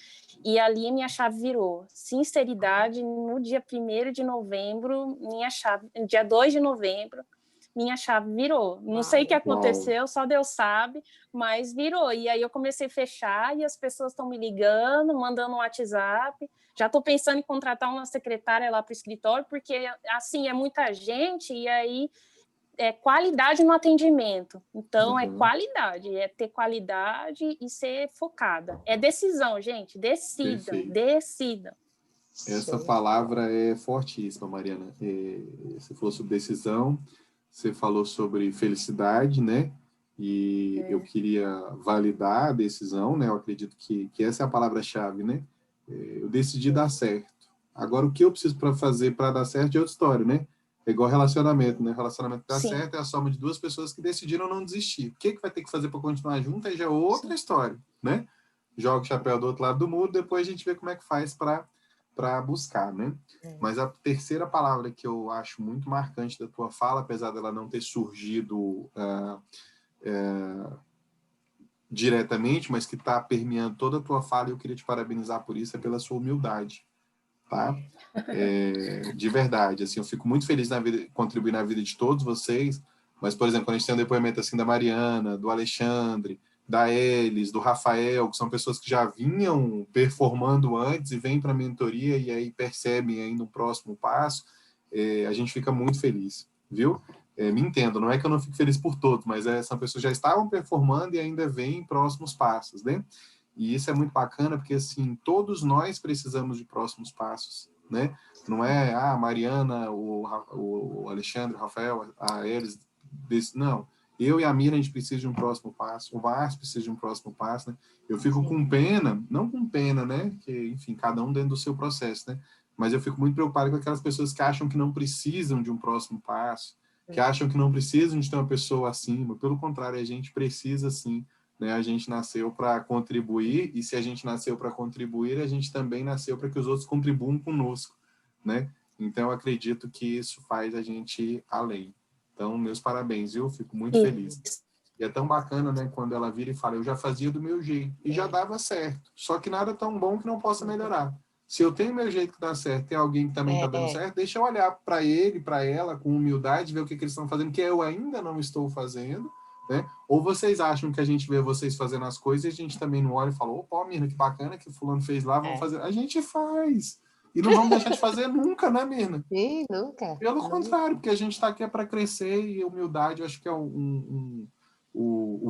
e ali minha chave virou. Sinceridade, no dia 1º de novembro, dia 2 de novembro, minha chave virou. Não sei o que aconteceu, só Deus sabe, mas virou. E aí eu comecei a fechar e as pessoas estão me ligando, mandando um WhatsApp. Já estou pensando em contratar uma secretária lá para o escritório, porque assim é muita gente e aí é qualidade no atendimento. Então é qualidade, é ter qualidade e ser focada. É decisão, gente. Decidam. Essa palavra é fortíssima, Mariana. Você falou sobre decisão, você falou sobre felicidade, né? E eu queria validar a decisão, né? Eu acredito que essa é a palavra-chave, né? Eu decidi dar certo. Agora, o que eu preciso para fazer para dar certo é outra história, né? É igual relacionamento, né? Relacionamento que dá certo é a soma de duas pessoas que decidiram não desistir. O que vai ter que fazer para continuar junto aí já é outra história, né? Joga o chapéu do outro lado do muro, depois a gente vê como é que faz para buscar, né? Mas a terceira palavra que eu acho muito marcante da tua fala, apesar dela não ter surgido diretamente, mas que está permeando toda a tua fala, e eu queria te parabenizar por isso, é pela sua humildade, tá? De verdade, assim, eu fico muito feliz contribuir na vida de todos vocês, mas, por exemplo, quando a gente tem um depoimento assim da Mariana, do Alexandre, da Elis, do Rafael, que são pessoas que já vinham performando antes e vêm para a mentoria e aí percebem aí no próximo passo, a gente fica muito feliz, viu? Me entendo, não é que eu não fico feliz por todos, mas são pessoas que já estavam performando e ainda vêm próximos passos, né? E isso é muito bacana, porque, assim, todos nós precisamos de próximos passos, né? Não é, a Mariana, o Alexandre, o Rafael, a Elis, não. Eu e a Mira, a gente precisa de um próximo passo, o Márcio precisa de um próximo passo, né? Eu fico com pena, não com pena, né? Que, enfim, cada um dentro do seu processo, né? Mas eu fico muito preocupado com aquelas pessoas que acham que não precisam de um próximo passo, que acham que não precisam de ter uma pessoa acima. Pelo contrário, a gente precisa, sim, né? A gente nasceu para contribuir, e se a gente nasceu para contribuir, a gente também nasceu para que os outros contribuam conosco, né? Então, eu acredito que isso faz a gente ir além. Então, meus parabéns, eu fico muito feliz. E é tão bacana, né, quando ela vira e fala, eu já fazia do meu jeito, e já dava certo, só que nada tão bom que não possa melhorar. Se eu tenho meu jeito que dá certo, tem alguém que também está dando certo, deixa eu olhar para ele, para ela, com humildade, ver o que eles estão fazendo, que eu ainda não estou fazendo, né? Ou vocês acham que a gente vê vocês fazendo as coisas e a gente também não olha e fala, opa, Mirna, que bacana que o fulano fez lá, vamos fazer. A gente faz. E não vamos deixar de fazer nunca, né, Mirna? Sim, nunca. Pelo contrário, porque a gente está aqui para crescer, e a humildade eu acho que é o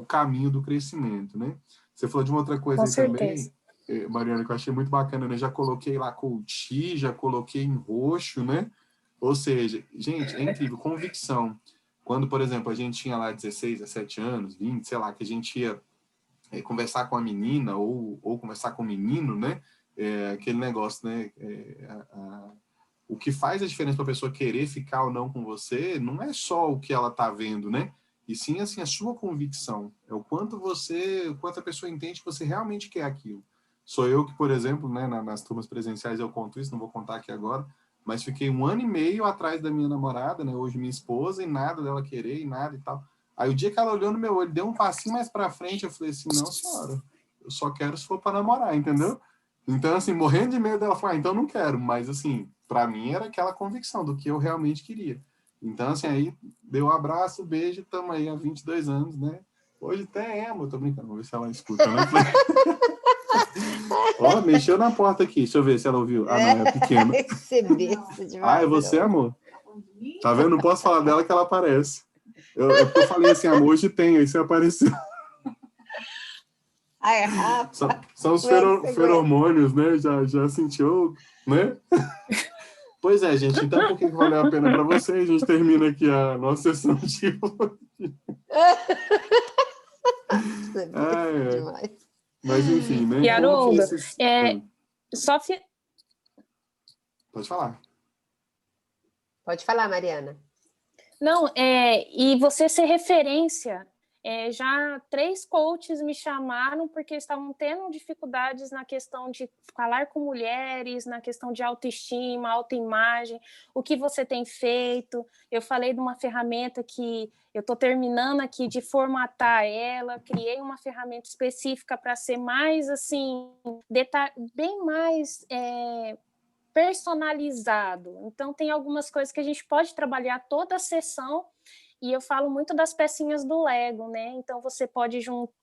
caminho do crescimento, né? Você falou de uma outra coisa aí também, Mariana, que eu achei muito bacana, né? Já coloquei lá Couti, já coloquei em roxo, né? Ou seja, gente, é incrível, convicção. Quando, por exemplo, a gente tinha lá 16, 17 anos, 20, sei lá, que a gente ia conversar com a menina ou conversar com o menino, né? Aquele negócio, né? O que faz a diferença para a pessoa querer ficar ou não com você não é só o que ela está vendo, né? E sim, assim, a sua convicção. É o quanto a pessoa entende que você realmente quer aquilo. Sou eu que, por exemplo, né, nas turmas presenciais eu conto isso, não vou contar aqui agora, mas fiquei 1 ano e meio atrás da minha namorada, né, hoje minha esposa, e nada dela querer, e nada e tal. Aí o dia que ela olhou no meu olho, deu um passinho mais para frente, eu falei assim, não, senhora, eu só quero se for para namorar, entendeu? Então, assim, morrendo de medo dela, falar, então não quero, mas assim, para mim era aquela convicção do que eu realmente queria. Então, assim, aí deu um abraço, beijo, estamos aí há 22 anos, né? Hoje até amor, tô brincando, vou ver se ela escuta, né? Ó, mexeu na porta aqui, deixa eu ver se ela ouviu. Ah, não, é pequena. É você, amor? Tá vendo? Não posso falar dela que ela aparece. Porque eu falei assim, amor, hoje tem, aí você apareceu. Ai, Rafa. São os feromônios, né? Já sentiu, né? Pois é, gente. Então, por que valeu a pena para vocês? A gente termina aqui a nossa sessão de hoje. Mas, enfim, né? E, Haroldo, Pode falar. Pode falar, Mariana. Não, e você ser referência. Já 3 coaches me chamaram porque estavam tendo dificuldades na questão de falar com mulheres, na questão de autoestima, autoimagem, o que você tem feito. Eu falei de uma ferramenta que eu estou terminando aqui de formatar ela, criei uma ferramenta específica para ser mais, assim, bem mais personalizado. Então, tem algumas coisas que a gente pode trabalhar toda a sessão. E eu falo muito das pecinhas do Lego, né? Então você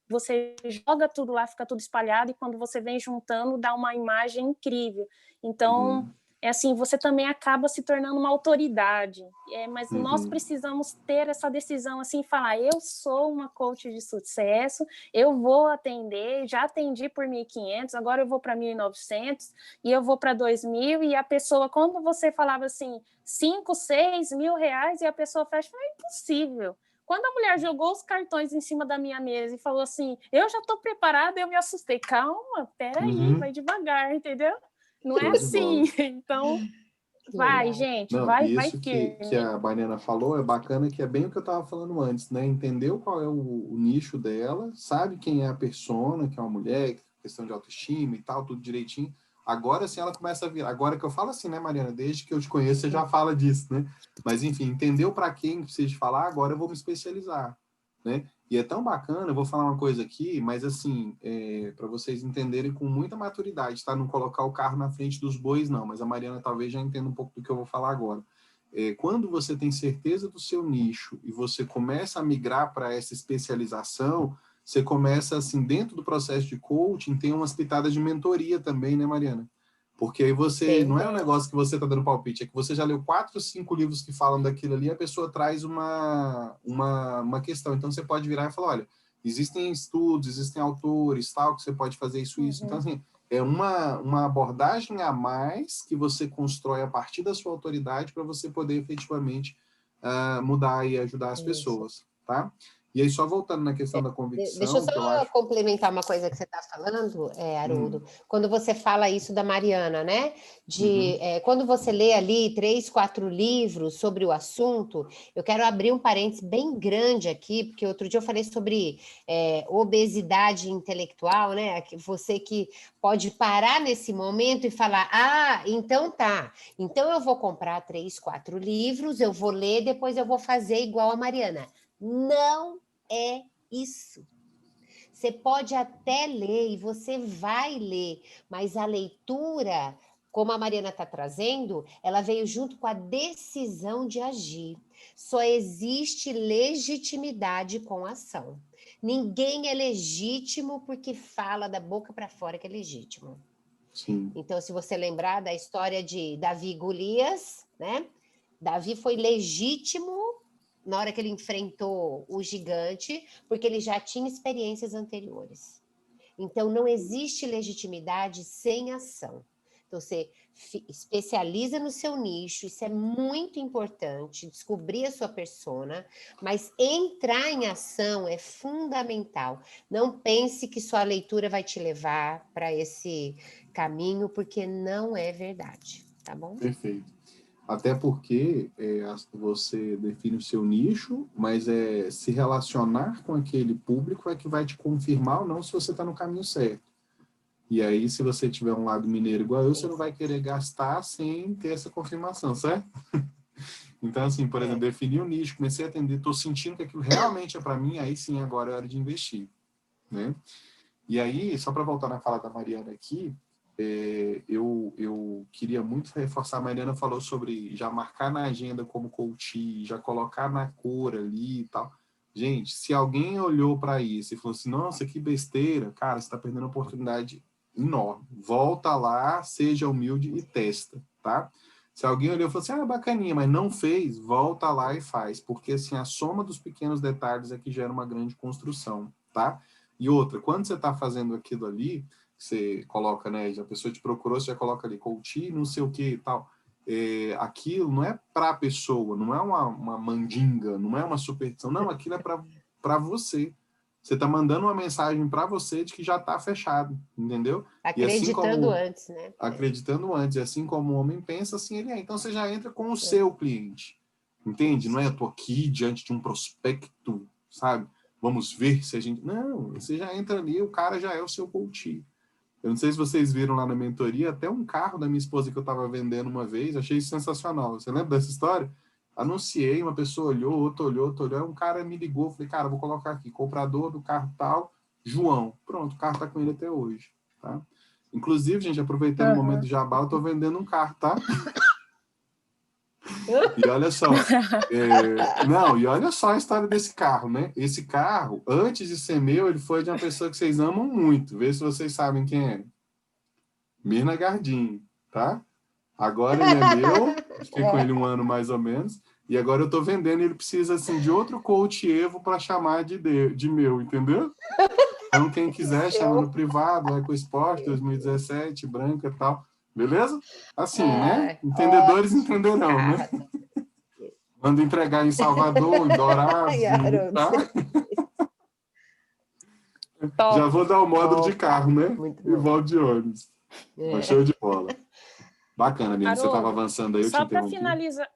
você joga tudo lá, fica tudo espalhado, e quando você vem juntando, dá uma imagem incrível. Então, assim, você também acaba se tornando uma autoridade. Mas nós precisamos ter essa decisão, assim, falar, eu sou uma coach de sucesso, eu vou atender, já atendi por 1.500, agora eu vou para 1.900, e eu vou para 2.000, e a pessoa, quando você falava assim, 5, 6 mil reais, e a pessoa fecha, é impossível. Quando a mulher jogou os cartões em cima da minha mesa e falou assim, eu já estou preparada, eu me assustei. Calma, peraí, vai devagar, entendeu? Não é assim. Então, vai, gente, Não, vai isso firme. que a Mariana falou é bacana, que é bem o que eu estava falando antes, né? Entendeu qual é o nicho dela, sabe quem é a persona, que é uma mulher, questão de autoestima e tal, tudo direitinho. Agora sim ela começa a vir. Agora que eu falo assim, né, Mariana? Desde que eu te conheço, você já fala disso, né? Mas, enfim, entendeu para quem precisa falar, agora eu vou me especializar, né? E é tão bacana, eu vou falar uma coisa aqui, mas assim, para vocês entenderem com muita maturidade, tá? Não colocar o carro na frente dos bois, não, mas a Mariana talvez já entenda um pouco do que eu vou falar agora. Quando você tem certeza do seu nicho e você começa a migrar para essa especialização, você começa, assim, dentro do processo de coaching, tem umas pitadas de mentoria também, né, Mariana? Porque aí você, não é um negócio que você está dando palpite, é que você já leu 4, 5 livros que falam daquilo ali, a pessoa traz uma questão. Então, você pode virar e falar, olha, existem estudos, existem autores, tal, que você pode fazer isso. Então, assim, é uma abordagem a mais que você constrói a partir da sua autoridade para você poder efetivamente mudar e ajudar as pessoas, tá? E aí, só voltando na questão da convicção, deixa eu que eu só acho... complementar uma coisa que você está falando, Haroldo. Quando você fala isso da Mariana, né? Quando você lê ali 3, 4 livros sobre o assunto, eu quero abrir um parênteses bem grande aqui, porque outro dia eu falei sobre obesidade intelectual, né? Você que pode parar nesse momento e falar, então tá, então eu vou comprar 3, 4 livros, eu vou ler, depois eu vou fazer igual a Mariana. Não é isso. Você pode até ler e você vai ler, mas a leitura, como a Mariana está trazendo, ela veio junto com a decisão de agir. Só existe legitimidade com ação. Ninguém é legítimo porque fala da boca para fora que é legítimo. Sim. Então, se você lembrar da história de Davi e Golias, né? Davi foi legítimo na hora que ele enfrentou o gigante, porque ele já tinha experiências anteriores. Então, não existe legitimidade sem ação. Então, você especializa no seu nicho, isso é muito importante, descobrir a sua persona, mas entrar em ação é fundamental. Não pense que sua leitura vai te levar para esse caminho, porque não é verdade, tá bom? Perfeito. Até porque você define o seu nicho, mas se relacionar com aquele público é que vai te confirmar ou não se você está no caminho certo. E aí, se você tiver um lado mineiro igual eu, você não vai querer gastar sem ter essa confirmação, certo? Então, assim, por exemplo, defini o nicho, comecei a atender, estou sentindo que aquilo realmente é para mim, aí sim, agora é hora de investir, né? E aí, só para voltar na fala da Mariana aqui, eu queria muito reforçar, a Mariana falou sobre já marcar na agenda como coach, já colocar na cor ali e tal. Gente, se alguém olhou para isso e falou assim, nossa, que besteira, cara, você está perdendo uma oportunidade enorme. Volta lá, seja humilde e testa, tá? Se alguém olhou e falou assim, bacaninha, mas não fez, volta lá e faz, porque assim, a soma dos pequenos detalhes é que gera uma grande construção, tá? E outra, quando você está fazendo aquilo ali, você coloca, né, a pessoa te procurou, você já coloca ali, coach, não sei o que e tal. Aquilo não é para a pessoa, não é uma mandinga, não é uma superstição, não, aquilo é para você. Você está mandando uma mensagem para você de que já está fechado, entendeu? Acreditando antes, né? Acreditando antes, e assim como o homem pensa, assim ele é. Então você já entra com o seu cliente. Entende? Não é eu tô aqui diante de um prospecto, sabe? Vamos ver se a gente... Não, você já entra ali, o cara já é o seu coach. Eu não sei se vocês viram lá na mentoria, até um carro da minha esposa que eu estava vendendo uma vez, achei isso sensacional. Você lembra dessa história? Anunciei, uma pessoa olhou, outro olhou, aí um cara me ligou, falei, cara, vou colocar aqui, comprador do carro tal, João. Pronto, o carro está com ele até hoje, tá? Inclusive, gente, aproveitando o momento do jabá, eu estou vendendo um carro, tá? E olha só, e olha só a história desse carro, né? Esse carro, antes de ser meu, ele foi de uma pessoa que vocês amam muito. Vê se vocês sabem quem é. Mirna Gardini, tá? Agora ele é meu, fiquei com ele um ano mais ou menos, e agora eu estou vendendo e ele precisa, assim, de outro coach Evo para chamar de meu, entendeu? Então, quem quiser, chama no privado, vai com o Sport 2017, branca e tal. Beleza? Assim, né? Entendedores entenderão, né? Manda entregar em Salvador, em Dourados, tá? Já vou dar o módulo de carro, né? E volto de ônibus. Show de bola. Bacana, menina. Você estava avançando aí, eu só te interrompi. Só para finalizar,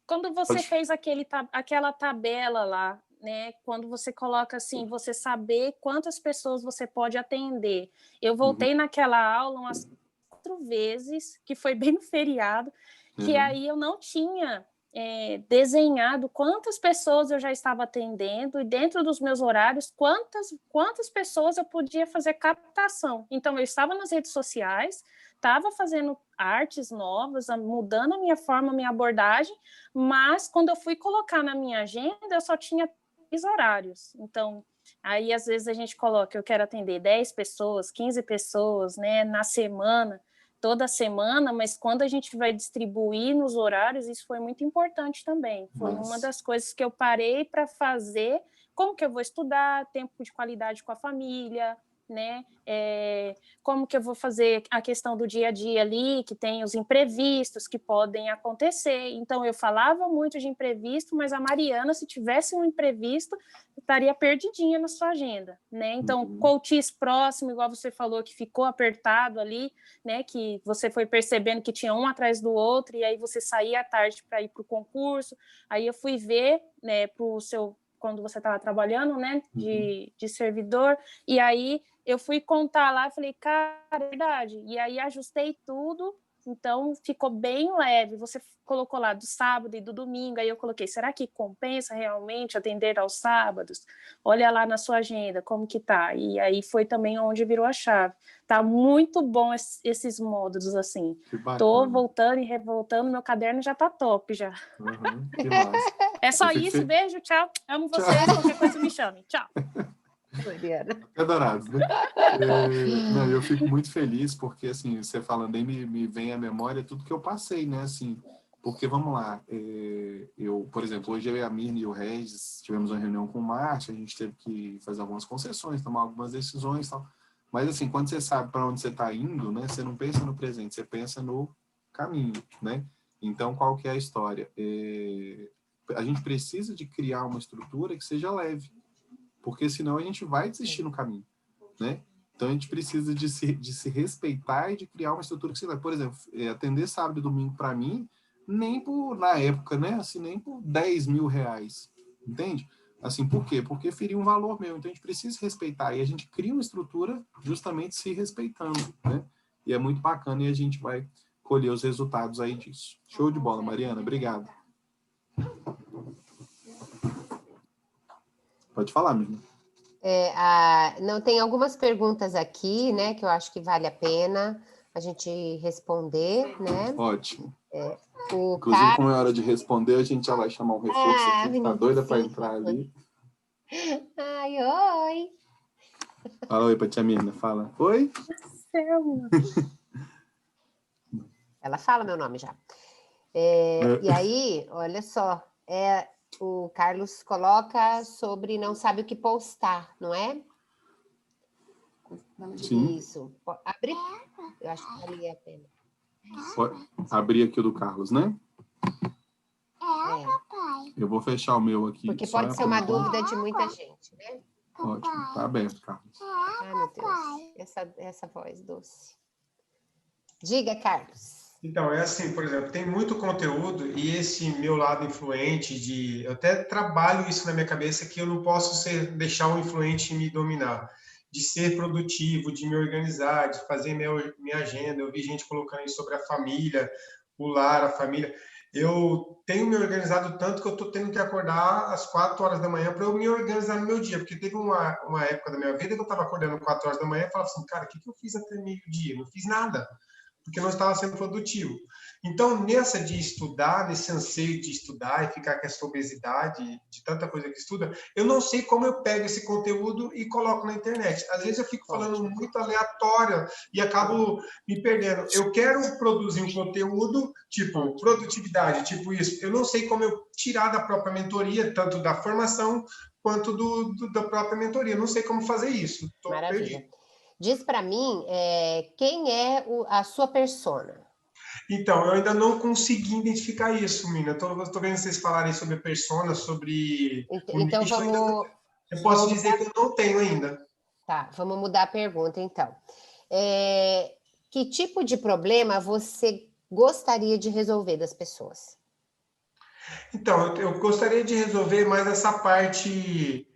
quando você fez aquela tabela lá, né? Quando você coloca assim, você saber quantas pessoas você pode atender. Eu voltei naquela aula umas 4 vezes, que foi bem no feriado, que aí eu não tinha desenhado quantas pessoas eu já estava atendendo e dentro dos meus horários, quantas pessoas eu podia fazer captação. Então, eu estava nas redes sociais, estava fazendo artes novas, mudando a minha forma, a minha abordagem, mas quando eu fui colocar na minha agenda, eu só tinha 3 horários. Então, aí às vezes a gente coloca, eu quero atender 10 pessoas, 15 pessoas, né, na semana, toda semana, mas quando a gente vai distribuir nos horários, isso foi muito importante também. Foi uma das coisas que eu parei para fazer, como que eu vou estudar, tempo de qualidade com a família, né? Como que eu vou fazer a questão do dia a dia ali, que tem os imprevistos que podem acontecer. Então, eu falava muito de imprevisto, mas a Mariana, se tivesse um imprevisto, estaria perdidinha na sua agenda, né? Então, coaches próximo, igual você falou, que ficou apertado ali, né? Que você foi percebendo que tinha um atrás do outro, e aí você saía à tarde para ir para o concurso. Aí eu fui ver, né, para o seu... quando você estava trabalhando, né, de servidor, e aí eu fui contar lá, falei, cara, é verdade, e aí ajustei tudo, então ficou bem leve, você colocou lá do sábado e do domingo, aí eu coloquei, será que compensa realmente atender aos sábados? Olha lá na sua agenda, como que tá? E aí foi também onde virou a chave. Tá muito bom esses módulos, assim. Tô voltando e revoltando, meu caderno já tá top, já. Que massa. É só isso, beijo, tchau. Amo vocês, qualquer coisa me chame. Tchau. Adorados, né? Não, eu fico muito feliz porque, assim, você falando aí, me vem à memória tudo que eu passei, né? Assim, porque, vamos lá, eu, por exemplo, hoje eu e a Mirna e o Regis tivemos uma reunião com o Márcio, a gente teve que fazer algumas concessões, tomar algumas decisões e tal. Mas, assim, quando você sabe para onde você está indo, né? Você não pensa no presente, você pensa no caminho, né? Então, qual que é a história? A gente precisa de criar uma estrutura que seja leve, porque senão a gente vai desistir no caminho, né? Então, a gente precisa de se respeitar e de criar uma estrutura que seja leve. Por exemplo, atender sábado e domingo para mim, nem por, na época, né? Assim, nem por 10 mil reais, entende? Assim, por quê? Porque feria um valor meu. Então, a gente precisa se respeitar. E a gente cria uma estrutura justamente se respeitando, né? E é muito bacana e a gente vai colher os resultados aí disso. Show de bola, Mariana. Obrigado. Pode falar, menina. Não, tem algumas perguntas aqui, né, que eu acho que vale a pena a gente responder, né? Ótimo. Inclusive, como é hora de responder, a gente já vai chamar um reforço aqui, tá doida para entrar ali. Ai, oi! Fala oi pra tia Mirna, fala. Oi? Ela fala meu nome já. E aí, olha só, o Carlos coloca sobre não sabe o que postar, não é? Sim. Isso. Abrir? Eu acho que vale a pena. Pode abrir aqui o do Carlos, né? Eu vou fechar o meu aqui. Porque pode ser uma dúvida de muita gente, né? Ótimo, tá aberto, Carlos. Ai, meu Deus, essa voz doce. Diga, Carlos. Então, é assim, por exemplo, tem muito conteúdo e esse meu lado influente eu até trabalho isso na minha cabeça que eu não posso deixar o influente me dominar, de ser produtivo, de me organizar, de fazer minha agenda. Eu vi gente colocando isso sobre a família, o lar, a família. Eu tenho me organizado tanto que eu estou tendo que acordar às 4 horas da manhã para eu me organizar no meu dia, porque teve uma época da minha vida que eu estava acordando 4 horas da manhã e falava assim, cara, o que eu fiz até meio-dia? Não fiz nada, porque não estava sendo produtivo. Então, nessa de estudar, nesse anseio de estudar e ficar com essa obesidade, de tanta coisa que estuda, eu não sei como eu pego esse conteúdo e coloco na internet. Às vezes eu fico falando muito aleatório e acabo me perdendo. Eu quero produzir um conteúdo, tipo produtividade, tipo isso. Eu não sei como eu tirar da própria mentoria, tanto da formação quanto da própria mentoria. Eu não sei como fazer isso. Estou perdido. Diz para mim quem é a sua persona. Então, eu ainda não consegui identificar isso, Mina. Estou vendo vocês falarem sobre persona, sobre o então nicho. vamos. Eu posso dizer que eu não tenho ainda. Tá, vamos mudar a pergunta, então. Que tipo de problema você gostaria de resolver das pessoas? Então, eu gostaria de resolver mais essa parte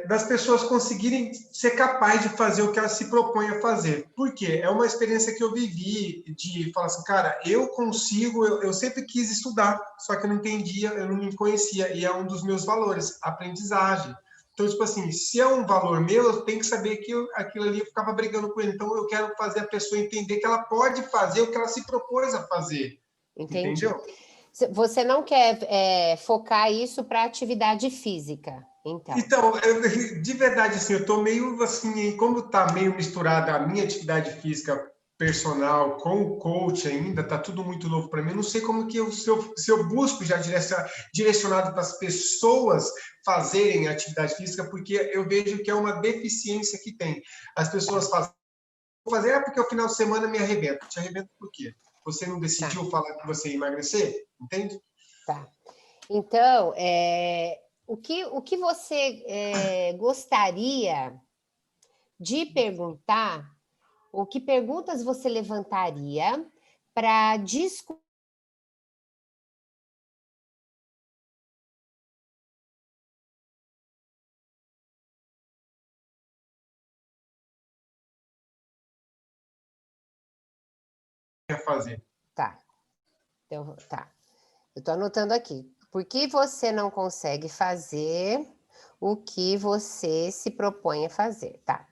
das pessoas conseguirem ser capazes de fazer o que elas se propõem a fazer. Por quê? É uma experiência que eu vivi de falar assim, cara, eu consigo, eu sempre quis estudar, só que eu não entendia, eu não me conhecia, e é um dos meus valores, aprendizagem. Então, tipo assim, se é um valor meu, eu tenho que saber que aquilo ali eu ficava brigando com ele. Então, eu quero fazer a pessoa entender que ela pode fazer o que ela se propôs a fazer. Entendi. Entendeu? Você não quer focar isso para atividade física, então? Então, de verdade, assim, eu estou meio assim, como está meio misturada a minha atividade física personal com o coach ainda, está tudo muito novo para mim. Eu não sei como que se eu busco já direcionado para as pessoas fazerem atividade física, porque eu vejo que é uma deficiência que tem. As pessoas fazem, vou fazer porque o final de semana me arrebenta. Te arrebenta por quê? Você não decidiu falar que você ia emagrecer? Entende? Tá. Então, o que você gostaria de perguntar, ou que perguntas você levantaria para discutir fazer? Tá. Então, tá. Eu estou anotando aqui. Por que você não consegue fazer o que você se propõe a fazer? Tá.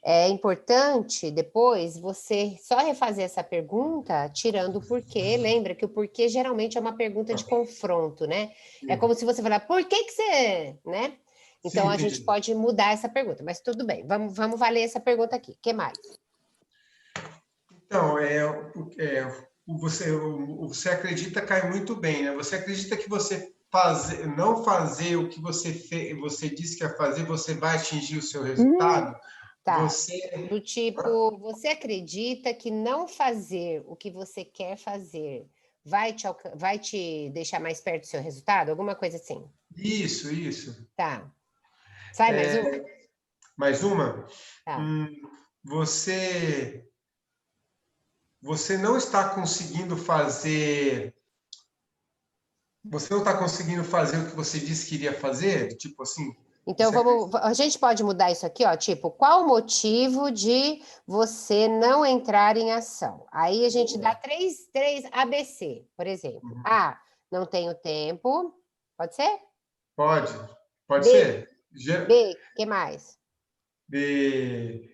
É importante depois você só refazer essa pergunta tirando o porquê. Lembra que o porquê geralmente é uma pergunta de confronto, né? É como se você falar, por que você, né? Então Sim, a gente pode mudar essa pergunta, mas tudo bem. Vamos valer essa pergunta aqui. O que mais? Então, você acredita cai muito bem, né? Você acredita que você não fazer o que você disse que ia fazer, você vai atingir o seu resultado? Tá. Do tipo, você acredita que não fazer o que você quer fazer vai te deixar mais perto do seu resultado? Alguma coisa assim. Isso. Tá. Sai mais uma? Mais uma? Tá. Você não está conseguindo fazer. Você não está conseguindo fazer o que você disse que iria fazer? Tipo assim. Então, a gente pode mudar isso aqui, ó, tipo, qual o motivo de você não entrar em ação? Aí a gente dá três ABC, por exemplo. A, não tenho tempo, pode ser? Pode ser. B, o que mais? B,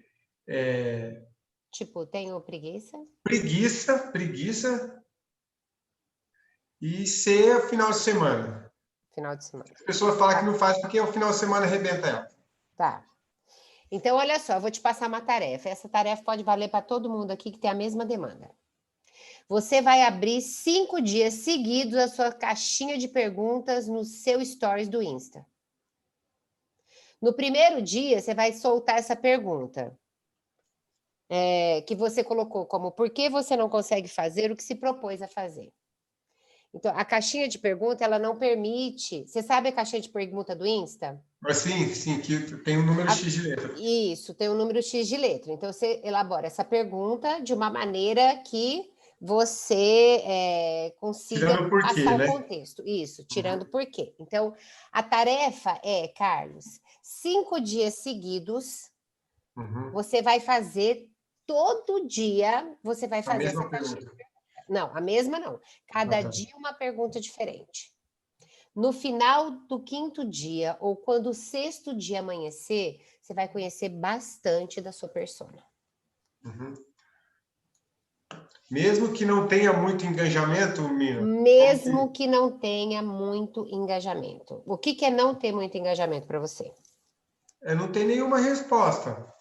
Tipo, tenho preguiça. Preguiça. E C, final de semana. Final de semana. As pessoas falam que não faz porque o final de semana arrebenta ela. Tá. Então, olha só, eu vou te passar uma tarefa. Essa tarefa pode valer para todo mundo aqui que tem a mesma demanda. Você vai abrir 5 dias seguidos a sua caixinha de perguntas no seu stories do Insta. No primeiro dia, você vai soltar essa pergunta. Que você colocou como por que você não consegue fazer o que se propôs a fazer. Então, a caixinha de pergunta, ela não permite... Você sabe a caixinha de pergunta do Insta? Mas sim, que tem um número X de letra. Isso, tem um número X de letra. Então, você elabora essa pergunta de uma maneira que você consiga Tirando o porquê, passar né? o contexto. Isso, tirando o porquê. Então, a tarefa é, Carlos, 5 dias seguidos, você vai fazer, todo dia, você vai fazer essa caixinha. Não, a mesma não. Cada dia uma pergunta diferente. No final do 5º dia, ou quando o 6º dia amanhecer, você vai conhecer bastante da sua persona. Mesmo que não tenha muito engajamento, Mina? Mesmo que não tenha muito engajamento. O que é não ter muito engajamento para você? Não tem nenhuma resposta.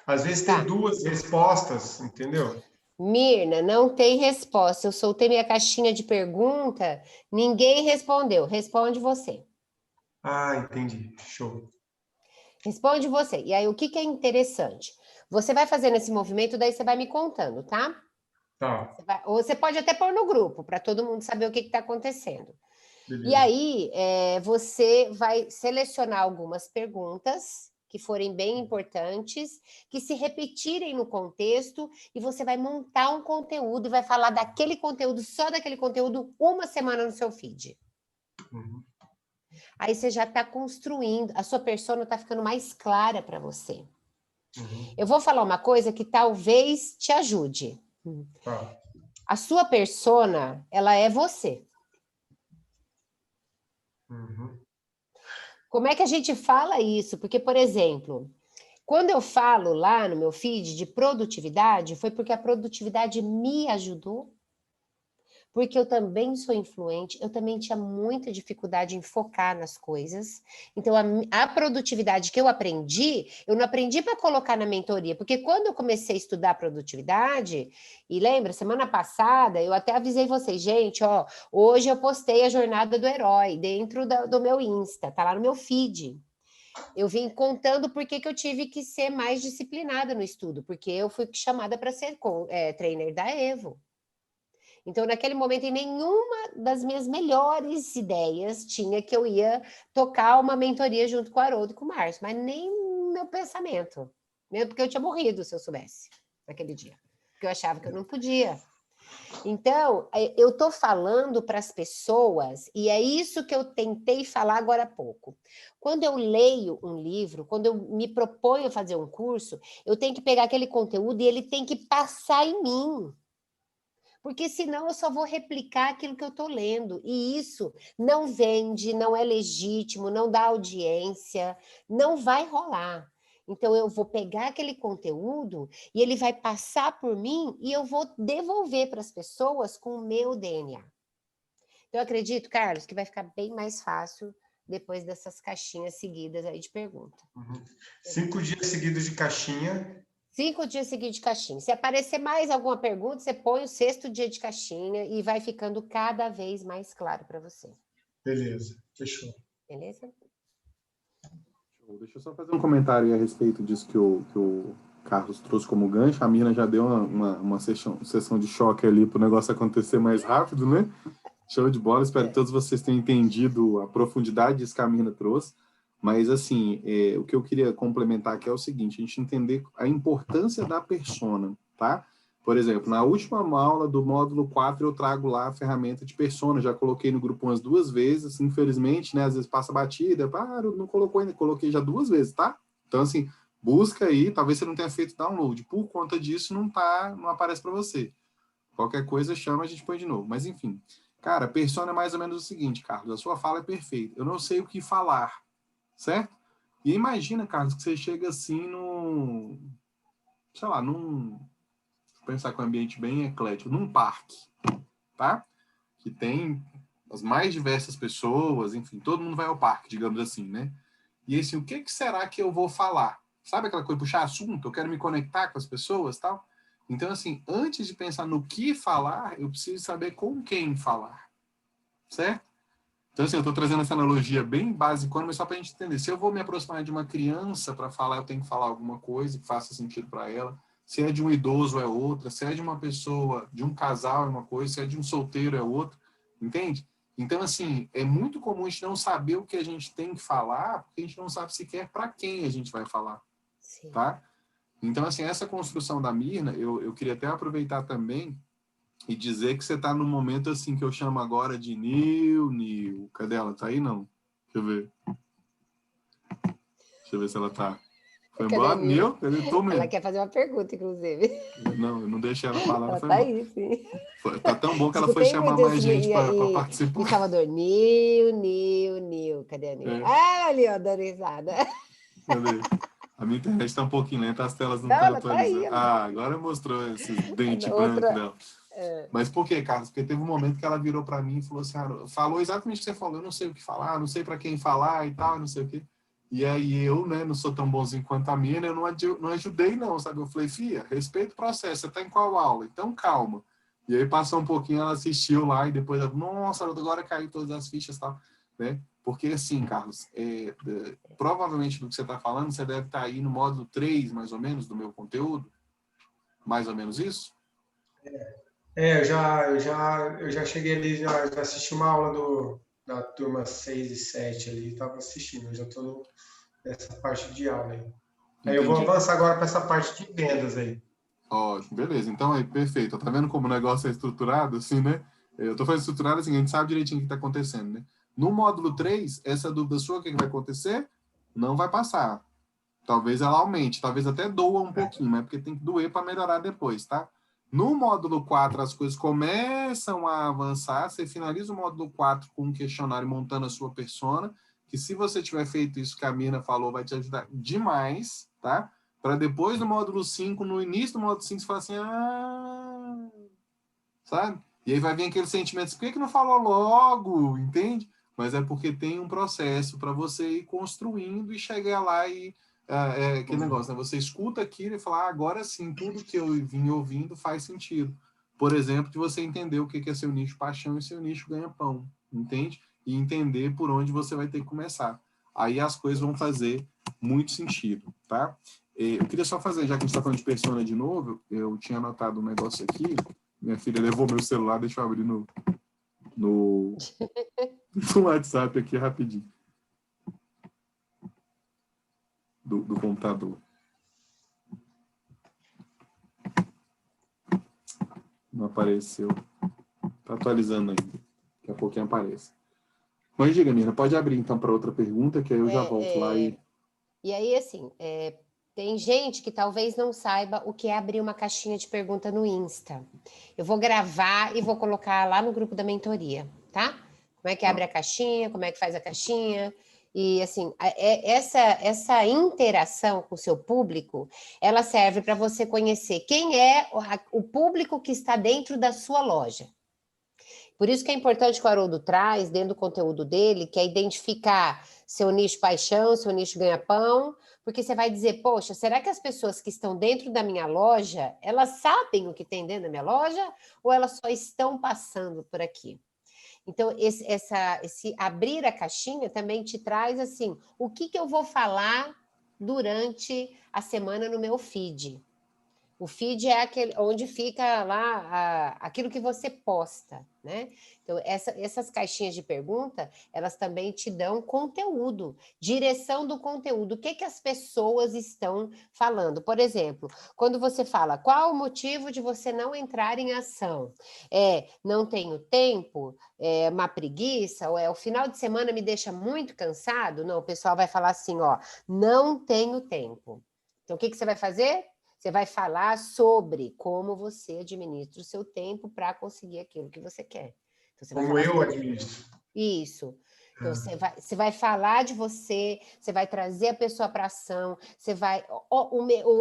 Às vezes tem 2 respostas, entendeu? Mirna, não tem resposta. Eu soltei minha caixinha de pergunta, ninguém respondeu. Responde você. Ah, entendi. Show. Responde você. E aí, o que é interessante? Você vai fazendo esse movimento, daí você vai me contando, tá? Tá. Ou você pode até pôr no grupo, para todo mundo saber o que está acontecendo. Beleza. E aí, você vai selecionar algumas perguntas que forem bem importantes, que se repetirem no contexto, e você vai montar um conteúdo e vai falar daquele conteúdo, só daquele conteúdo, uma semana no seu feed. Aí você já está construindo, a sua persona está ficando mais clara para você. Eu vou falar uma coisa que talvez te ajude. Tá. A sua persona, ela é você. Como é que a gente fala isso? Porque, por exemplo, quando eu falo lá no meu feed de produtividade, foi porque a produtividade me ajudou, porque eu também sou influente, eu também tinha muita dificuldade em focar nas coisas. Então, a produtividade que eu não aprendi para colocar na mentoria, porque quando eu comecei a estudar produtividade, e lembra, semana passada, eu até avisei vocês, gente, ó, hoje eu postei a jornada do herói dentro do meu Insta, tá lá no meu feed. Eu vim contando por que eu tive que ser mais disciplinada no estudo, porque eu fui chamada para ser trainer da Evo. Então, naquele momento, em nenhuma das minhas melhores ideias tinha que eu ia tocar uma mentoria junto com o Haroldo e com o Márcio, mas nem no meu pensamento, mesmo porque eu tinha morrido se eu soubesse naquele dia, porque eu achava que eu não podia. Então, eu estou falando para as pessoas, e é isso que eu tentei falar agora há pouco. Quando eu leio um livro, quando eu me proponho a fazer um curso, eu tenho que pegar aquele conteúdo e ele tem que passar em mim. Porque senão eu só vou replicar aquilo que eu estou lendo. E isso não vende, não é legítimo, não dá audiência, não vai rolar. Então, eu vou pegar aquele conteúdo e ele vai passar por mim e eu vou devolver para as pessoas com o meu DNA. Então, eu acredito, Carlos, que vai ficar bem mais fácil depois dessas caixinhas seguidas aí de pergunta. 5 dias seguidos de caixinha. 5 dias seguidos de caixinha. Se aparecer mais alguma pergunta, você põe o 6º dia de caixinha e vai ficando cada vez mais claro para você. Beleza, fechou. Beleza? Deixa eu só fazer um comentário a respeito disso que o Carlos trouxe como gancho. A Mirna já deu uma sessão de choque ali para o negócio acontecer mais rápido, né? Show de bola. Espero que todos vocês tenham entendido a profundidade disso que a Mirna trouxe. Mas, assim, o que eu queria complementar aqui é o seguinte, a gente entender a importância da persona, tá? Por exemplo, na última aula do módulo 4, eu trago lá a ferramenta de persona, já coloquei no grupo umas 2 vezes, infelizmente, né, às vezes passa batida, não colocou ainda, coloquei já 2 vezes, tá? Então, assim, busca aí, talvez você não tenha feito download, por conta disso não aparece para você. Qualquer coisa chama, a gente põe de novo, mas enfim. Cara, persona é mais ou menos o seguinte, Carlos, a sua fala é perfeita, eu não sei o que falar, certo? E imagina, Carlos, que você chega assim pensar com um ambiente bem eclético, num parque, tá? Que tem as mais diversas pessoas, enfim, todo mundo vai ao parque, digamos assim, né? E assim, o que será que eu vou falar? Sabe aquela coisa, puxar assunto? Eu quero me conectar com as pessoas, tal? Então, assim, antes de pensar no que falar, eu preciso saber com quem falar, certo? Então, assim, eu estou trazendo essa analogia bem básica, mas só para a gente entender. Se eu vou me aproximar de uma criança para falar, eu tenho que falar alguma coisa que faça sentido para ela. Se é de um idoso, é outra. Se é de uma pessoa, de um casal, é uma coisa. Se é de um solteiro, é outra. entende? Então, assim, é muito comum a gente não saber o que a gente tem que falar, porque a gente não sabe sequer para quem a gente vai falar, Sim. tá? Então, assim, essa construção da Mirna, eu queria até aproveitar também e dizer que você está num momento, assim, que eu chamo agora de Nil. Cadê ela? Tá aí, não? Deixa eu ver. Deixa eu ver se ela tá. Foi Cadê a embora? Nil? Nil? Cadê? Tô Ela mesmo. quer fazer uma pergunta, inclusive. Não, eu não deixei ela falar, ela Ela foi tá embora. aí, sim. Tá tão bom que ela foi Escutei chamar muito mais isso gente para em participar. Salvador. Nil. Cadê a Nil? É. Ah, ali, ó, dando risada. Cadê? A minha internet está um pouquinho lenta, as telas não Não, estão ela tá aí. atualizando. Ah, agora mostrou esses dentes brancos Outra. dela. Mas por quê, Carlos? Porque teve um momento que ela virou para mim e falou assim, falou exatamente o que você falou, eu não sei o que falar, não sei para quem falar e tal, não sei o quê. E aí eu, né, não sou tão bonzinho quanto a minha, né, eu não ajudei não, sabe? Eu falei, filha, respeita o processo, você tá em qual aula? Então calma. E aí passou um pouquinho, ela assistiu lá e depois ela, nossa, agora caiu todas as fichas e tal, né? Porque assim, Carlos, provavelmente do que você está falando, você deve estar aí no módulo 3, mais ou menos, do meu conteúdo. Mais ou menos isso? Eu já cheguei ali, já assisti uma aula da turma 6 e 7 ali, estava assistindo, eu já estou nessa parte de aula aí. Aí eu vou Entendi. avançar agora para essa parte de vendas aí. Ótimo, beleza. Então, aí, perfeito. Tá vendo como o negócio é estruturado, assim, né? Eu tô fazendo estruturado assim, a gente sabe direitinho o que tá acontecendo, né? No módulo 3, essa dúvida sua, o que vai acontecer? Não vai passar. Talvez ela aumente, talvez até doa um pouquinho, mas porque tem que doer para melhorar depois, tá? No módulo 4, as coisas começam a avançar, você finaliza o módulo 4 com um questionário montando a sua persona, que se você tiver feito isso que a Mirna falou, vai te ajudar demais, tá? Para depois no módulo 5, no início do módulo 5, você falar assim, sabe? E aí vai vir aquele sentimento, por que não falou logo, entende? Mas é porque tem um processo para você ir construindo e chegar lá e aquele negócio, né? Você escuta aquilo e fala, agora sim, tudo que eu vim ouvindo faz sentido. Por exemplo, de você entender o que é seu nicho paixão e seu nicho ganha-pão, entende? E entender por onde você vai ter que começar. Aí as coisas vão fazer muito sentido, tá? Eu queria só fazer, já que a gente está falando de persona de novo, eu tinha anotado um negócio aqui, minha filha levou meu celular, deixa eu abrir no WhatsApp aqui rapidinho. Do computador. Não apareceu. Tá atualizando ainda. Daqui a pouquinho aparece. Mas diga, Mirna, pode abrir então para outra pergunta, que aí eu já volto lá e... E aí, assim, tem gente que talvez não saiba o que é abrir uma caixinha de pergunta no Insta. Eu vou gravar e vou colocar lá no grupo da mentoria, tá? Como é que abre a caixinha, como é que faz a caixinha. E, assim, essa interação com o seu público, ela serve para você conhecer quem é o público que está dentro da sua loja. Por isso que é importante que o Haroldo traz, dentro do conteúdo dele, que é identificar seu nicho paixão, seu nicho ganha-pão, porque você vai dizer, poxa, será que as pessoas que estão dentro da minha loja, elas sabem o que tem dentro da minha loja ou elas só estão passando por aqui? Então, esse abrir a caixinha também te traz, assim, o que eu vou falar durante a semana no meu feed. O feed é onde fica lá aquilo que você posta, né? Então, essas caixinhas de pergunta, elas também te dão conteúdo, direção do conteúdo. O que as pessoas estão falando? Por exemplo, quando você fala, qual o motivo de você não entrar em ação? Não tenho tempo? É uma preguiça? Ou o final de semana me deixa muito cansado? Não, o pessoal vai falar assim, ó, não tenho tempo. Então, o que você vai fazer? Você vai falar sobre como você administra o seu tempo para conseguir aquilo que você quer. Então, você vai Como falar eu administro. Isso. Então, você vai falar de você vai trazer a pessoa para ação, você vai...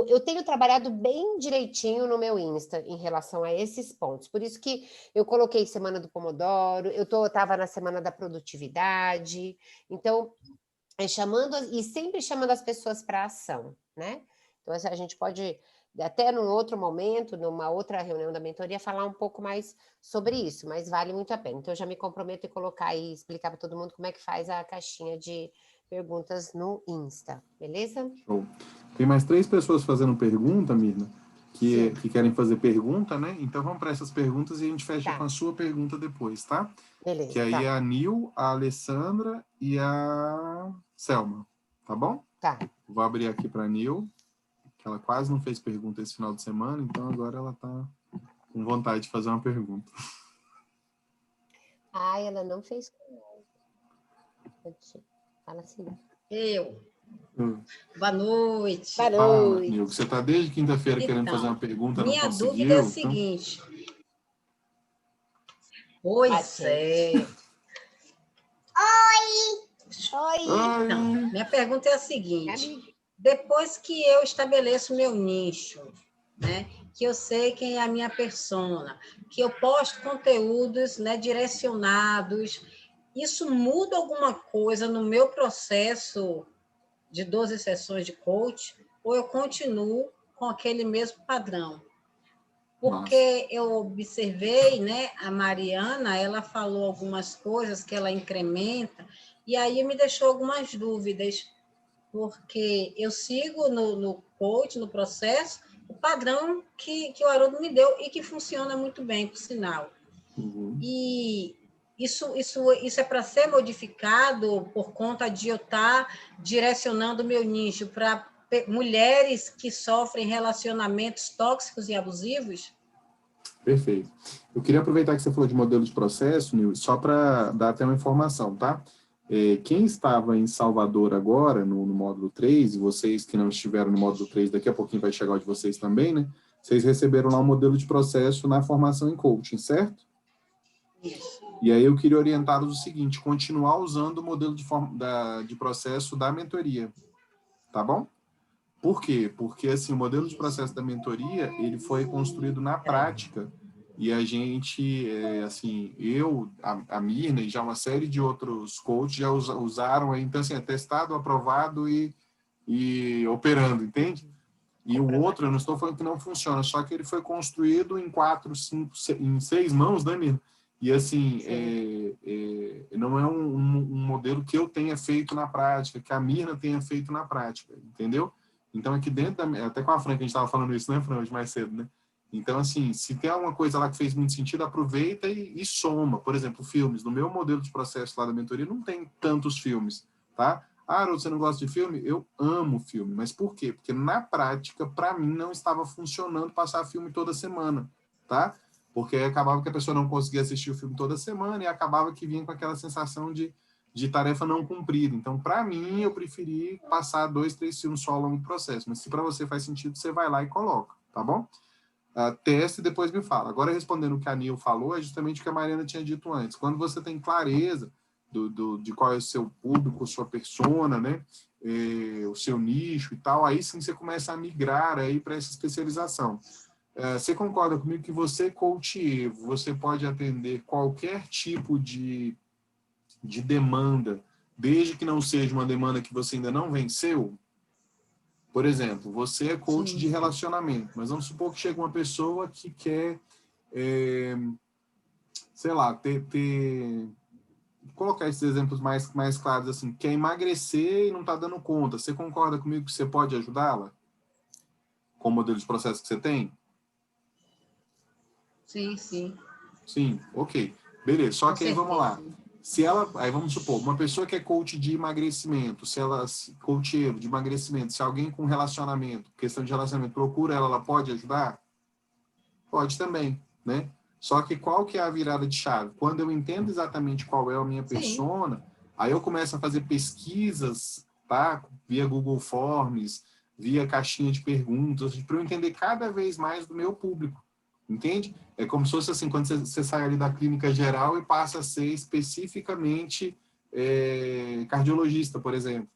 eu tenho trabalhado bem direitinho no meu Insta em relação a esses pontos. Por isso que eu coloquei Semana do Pomodoro, eu estava na Semana da Produtividade. Então, sempre chamando as pessoas para ação, né? Então, a gente pode, até num outro momento, numa outra reunião da mentoria, falar um pouco mais sobre isso, mas vale muito a pena. Então, eu já me comprometo em colocar e explicar para todo mundo como é que faz a caixinha de perguntas no Insta, beleza? Show. Tem mais 3 pessoas fazendo pergunta, Mirna. que querem fazer pergunta, né? Então vamos para essas perguntas e a gente fecha Tá. com a sua pergunta depois, tá? Beleza. Que aí Tá. é a Nil, a Alessandra e a Selma, tá bom? Tá. Vou abrir aqui para a Nil, que ela quase não fez pergunta esse final de semana, então agora ela tá com vontade de fazer uma pergunta. Ai, ela não fez. Fala assim. Boa noite. Boa Fala, noite. Nil, você tá desde quinta-feira querendo Então, fazer uma pergunta, não minha conseguiu. dúvida é a então... seguinte. Pois é. Oi. Então, minha pergunta é a seguinte. Amiga. Depois que eu estabeleço meu nicho, né, que eu sei quem é a minha persona, que eu posto conteúdos, né, direcionados, isso muda alguma coisa no meu processo de 12 sessões de coach, ou eu continuo com aquele mesmo padrão? Porque eu observei, né, a Mariana, ela falou algumas coisas que ela incrementa, e aí me deixou algumas dúvidas, porque eu sigo no coach, no processo, o padrão que o Haroldo me deu e que funciona muito bem, por sinal. Uhum. E isso é para ser modificado por conta de eu estar direcionando o meu nicho para mulheres que sofrem relacionamentos tóxicos e abusivos? Perfeito. Eu queria aproveitar que você falou de modelo de processo, Nil, só para dar até uma informação, tá? Quem estava em Salvador agora, no módulo 3, e vocês que não estiveram no módulo 3, daqui a pouquinho vai chegar o de vocês também, né? Vocês receberam lá um modelo de processo na formação em coaching, certo? Isso. E aí eu queria orientá-los o seguinte, continuar usando o modelo de processo da mentoria, tá bom? Por quê? Porque, assim, o modelo de processo da mentoria, ele foi construído na prática, e a gente, assim, a Mirna e já uma série de outros coaches já usaram, então, assim, é testado, aprovado e operando, entende? E o outro, eu não estou falando que não funciona, só que ele foi construído em 4, 5, em 6 mãos, né, Mirna? E, assim, não é um modelo que eu tenha feito na prática, que a Mirna tenha feito na prática, entendeu? Então, aqui dentro, até com a Fran, que a gente estava falando isso, né, Fran, hoje mais cedo, né? Então, assim, se tem alguma coisa lá que fez muito sentido, aproveita e soma. Por exemplo, filmes. No meu modelo de processo lá da mentoria, não tem tantos filmes, tá? Ah, você não gosta de filme? Eu amo filme. Mas por quê? Porque, na prática, para mim, não estava funcionando passar filme toda semana, tá? Porque acabava que a pessoa não conseguia assistir o filme toda semana e acabava que vinha com aquela sensação de tarefa não cumprida. Então, para mim, eu preferi passar 2, 3 filmes só ao longo do processo. Mas se para você faz sentido, você vai lá e coloca, tá bom? Teste e depois me fala. Agora, respondendo o que a Nil falou, é justamente o que a Mariana tinha dito antes. Quando você tem clareza de qual é o seu público, sua persona, né? O seu nicho e tal, aí sim você começa a migrar aí para essa especialização. Você concorda comigo que você, coach, você pode atender qualquer tipo de demanda, desde que não seja uma demanda que você ainda não venceu? Por exemplo, você é coach de relacionamento, mas vamos supor que chega uma pessoa que quer, sei lá, colocar esses exemplos mais claros assim, quer emagrecer e não está dando conta. Você concorda comigo que você pode ajudá-la com o modelo de processo que você tem? Sim, sim. Sim, ok. Beleza, só Com que aí vamos lá. certeza. Se ela, aí vamos supor, uma pessoa que é coach de emagrecimento, se ela, coacheiro de emagrecimento, se alguém com relacionamento, questão de relacionamento, procura ela pode ajudar? Pode também, né? Só que qual que é a virada de chave? Quando eu entendo exatamente qual é a minha persona, aí eu começo a fazer pesquisas, tá? Via Google Forms, via caixinha de perguntas, para eu entender cada vez mais do meu público, entende? É como se fosse assim, quando você sai ali da clínica geral e passa a ser especificamente cardiologista, por exemplo,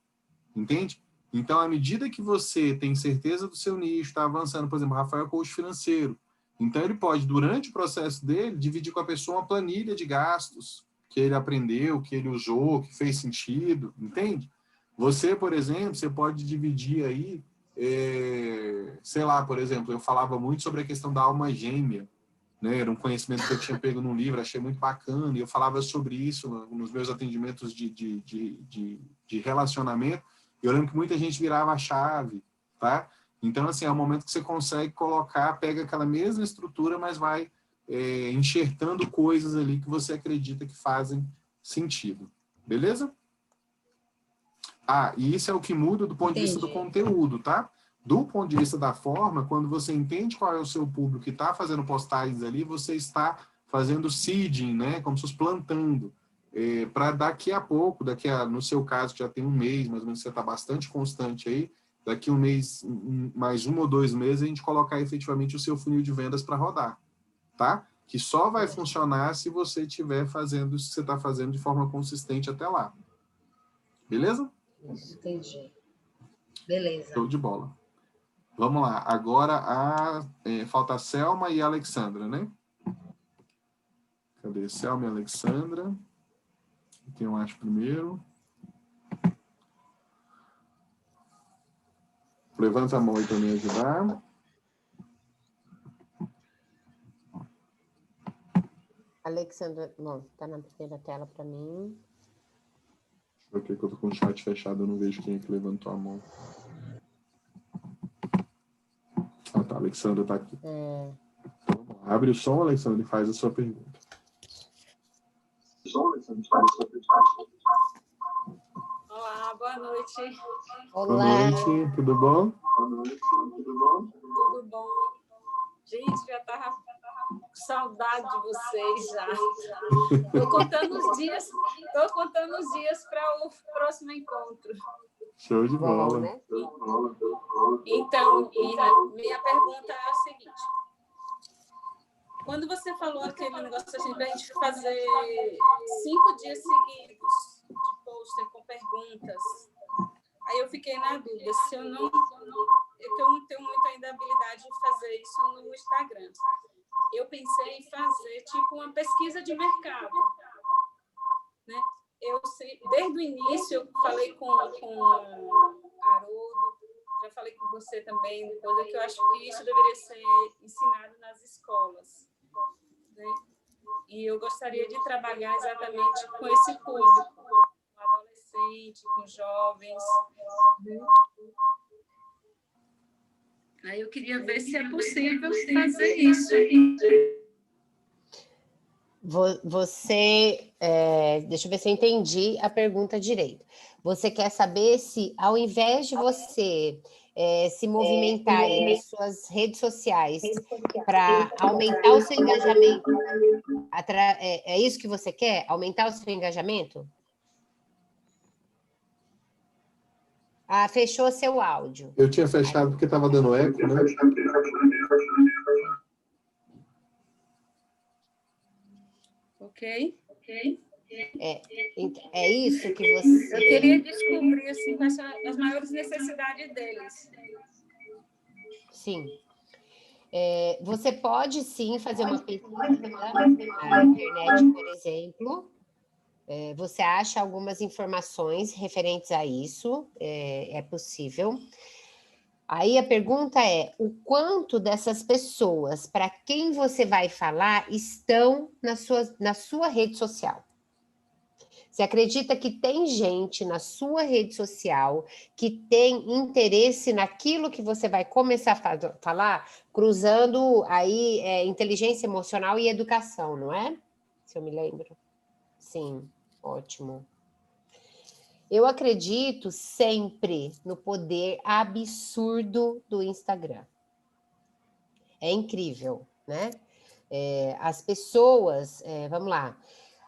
entende? Então, à medida que você tem certeza do seu nicho, está avançando, por exemplo, o Rafael é coach financeiro, então ele pode, durante o processo dele, dividir com a pessoa uma planilha de gastos que ele aprendeu, que ele usou, que fez sentido, entende? Você, por exemplo, você pode dividir aí, sei lá, por exemplo, eu falava muito sobre a questão da alma gêmea, né? Era um conhecimento que eu tinha pego num livro, achei muito bacana, e eu falava sobre isso nos meus atendimentos de relacionamento. Eu lembro que muita gente virava a chave, tá? Então, assim, é o momento que você consegue colocar, pega aquela mesma estrutura, mas vai enxertando coisas ali que você acredita que fazem sentido. Beleza? Ah, e isso é o que muda do ponto de vista do conteúdo, tá? Do ponto de vista da forma, quando você entende qual é o seu público que está fazendo postagens ali, você está fazendo seeding, né? Como se fosse plantando. Para daqui a pouco, no seu caso, que já tem um mês, mais ou menos você está bastante constante aí, daqui um mês, mais 1 ou 2 meses, a gente colocar efetivamente o seu funil de vendas para rodar, tá? Que só vai funcionar se você estiver fazendo isso que você está fazendo de forma consistente até lá. Beleza? Entendi. Beleza. Show de bola. Vamos lá. Agora, falta a Selma e a Alexandra, né? Cadê? Selma e Alexandra. Quem eu acho primeiro? Levanta a mão aí para me ajudar. Alexandra, bom, tá na primeira tela para mim. Deixa eu ver que eu tô com o chat fechado, eu não vejo quem é que levantou a mão. Ah, tá, a Alexandra tá aqui. Então, vamos lá. Abre o som, Alexandra, e faz a sua pergunta. Olá, boa noite. Olá. Boa noite, tudo bom? Boa noite, tudo bom? Tudo bom. Gente, já estava com saudade de vocês já. Estou contando os dias para o próximo encontro. Show de bola. Bom, né? Então, minha pergunta é a seguinte. Quando você falou aquele negócio assim, para a gente fazer 5 dias seguidos de pôster com perguntas, aí eu fiquei na dúvida se eu não tenho muito ainda habilidade em fazer isso no Instagram. Eu pensei em fazer tipo uma pesquisa de mercado, né? Eu sei, desde o início eu falei com Haroldo, já falei com você também, depois, que eu acho que isso deveria ser ensinado nas escolas, né? E eu gostaria de trabalhar exatamente com esse público, com adolescente, com jovens, né? Aí eu queria ver se é possível fazer isso. Você, deixa eu ver se eu entendi a pergunta direito. Você quer saber se, ao invés de você se movimentar aí nas suas redes sociais para aumentar o seu engajamento, é isso que você quer? Aumentar o seu engajamento? Ah, fechou seu áudio. Eu tinha fechado porque estava dando eco, né? Ok. É isso que você... Eu queria descobrir assim, quais são as maiores necessidades deles. Sim. Você pode, sim, fazer uma pesquisa na internet, por exemplo. Você acha algumas informações referentes a isso, é possível. Aí a pergunta é, o quanto dessas pessoas, para quem você vai falar, estão na sua rede social? Você acredita que tem gente na sua rede social que tem interesse naquilo que você vai começar a falar, cruzando aí inteligência emocional e educação, não é? Se eu me lembro. Sim, ótimo. Eu acredito sempre no poder absurdo do Instagram. É incrível, né? As pessoas, vamos lá,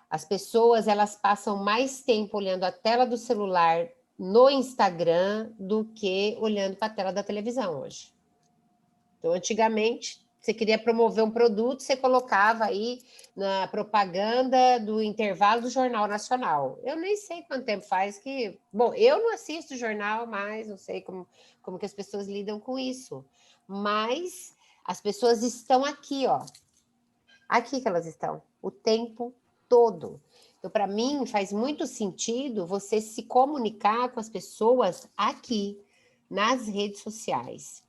as pessoas elas passam mais tempo olhando a tela do celular no Instagram do que olhando para a tela da televisão hoje. Então, antigamente, você queria promover um produto, você colocava aí na propaganda do intervalo do Jornal Nacional. Eu nem sei quanto tempo faz que... Bom, eu não assisto jornal mais, não sei como que as pessoas lidam com isso. Mas as pessoas estão aqui, ó. Aqui que elas estão, o tempo todo. Então, para mim, faz muito sentido você se comunicar com as pessoas aqui, nas redes sociais.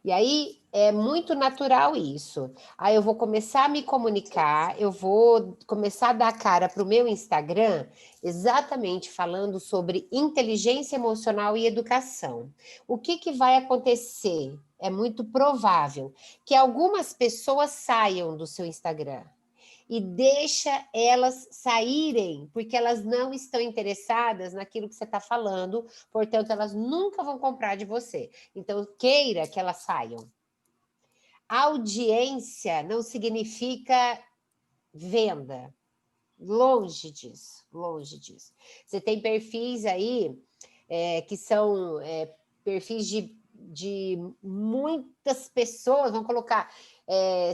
E aí é muito natural isso. Aí eu vou começar a me comunicar, eu vou começar a dar cara para o meu Instagram, exatamente falando sobre inteligência emocional e educação. O que vai acontecer? É muito provável que algumas pessoas saiam do seu Instagram e deixa elas saírem, porque elas não estão interessadas naquilo que você está falando, portanto, elas nunca vão comprar de você. Então, queira que elas saiam. Audiência não significa venda. Longe disso, longe disso. Você tem perfis aí que são perfis de muitas pessoas, vamos colocar,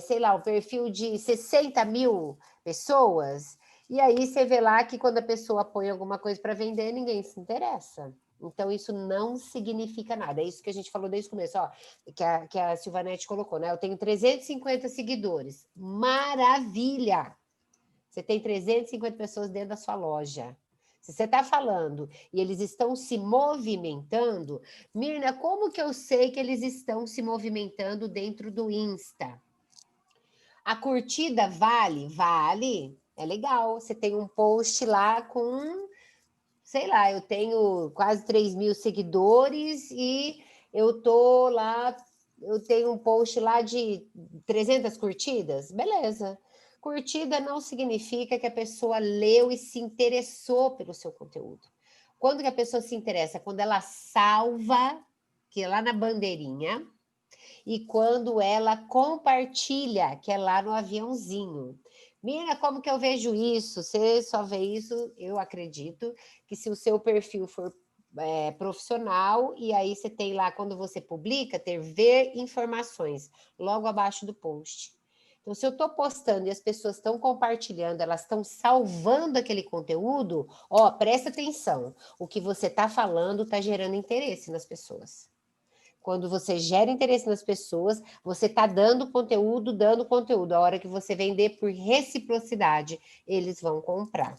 sei lá, um perfil de 60 mil pessoas, e aí você vê lá que quando a pessoa põe alguma coisa para vender, ninguém se interessa. Então, isso não significa nada. É isso que a gente falou desde o começo, ó, que a Silvanete colocou, né? Eu tenho 350 seguidores. Maravilha! Você tem 350 pessoas dentro da sua loja. Se você está falando e eles estão se movimentando, Mirna, como que eu sei que eles estão se movimentando dentro do Insta? A curtida vale? Vale. É legal. Você tem um post lá com, sei lá, eu tenho quase 3 mil seguidores e eu tô lá, eu tenho um post lá de 300 curtidas. Beleza. Curtida não significa que a pessoa leu e se interessou pelo seu conteúdo. Quando que a pessoa se interessa? Quando ela salva, que é lá na bandeirinha, e quando ela compartilha, que é lá no aviãozinho. Mira, como que eu vejo isso? Você só vê isso, eu acredito, que se o seu perfil for profissional, e aí você tem lá, quando você publica, ter ver informações, logo abaixo do post. Então, se eu estou postando e as pessoas estão compartilhando, elas estão salvando aquele conteúdo, ó, presta atenção, o que você está falando está gerando interesse nas pessoas. Quando você gera interesse nas pessoas, você está dando conteúdo. A hora que você vender por reciprocidade, eles vão comprar.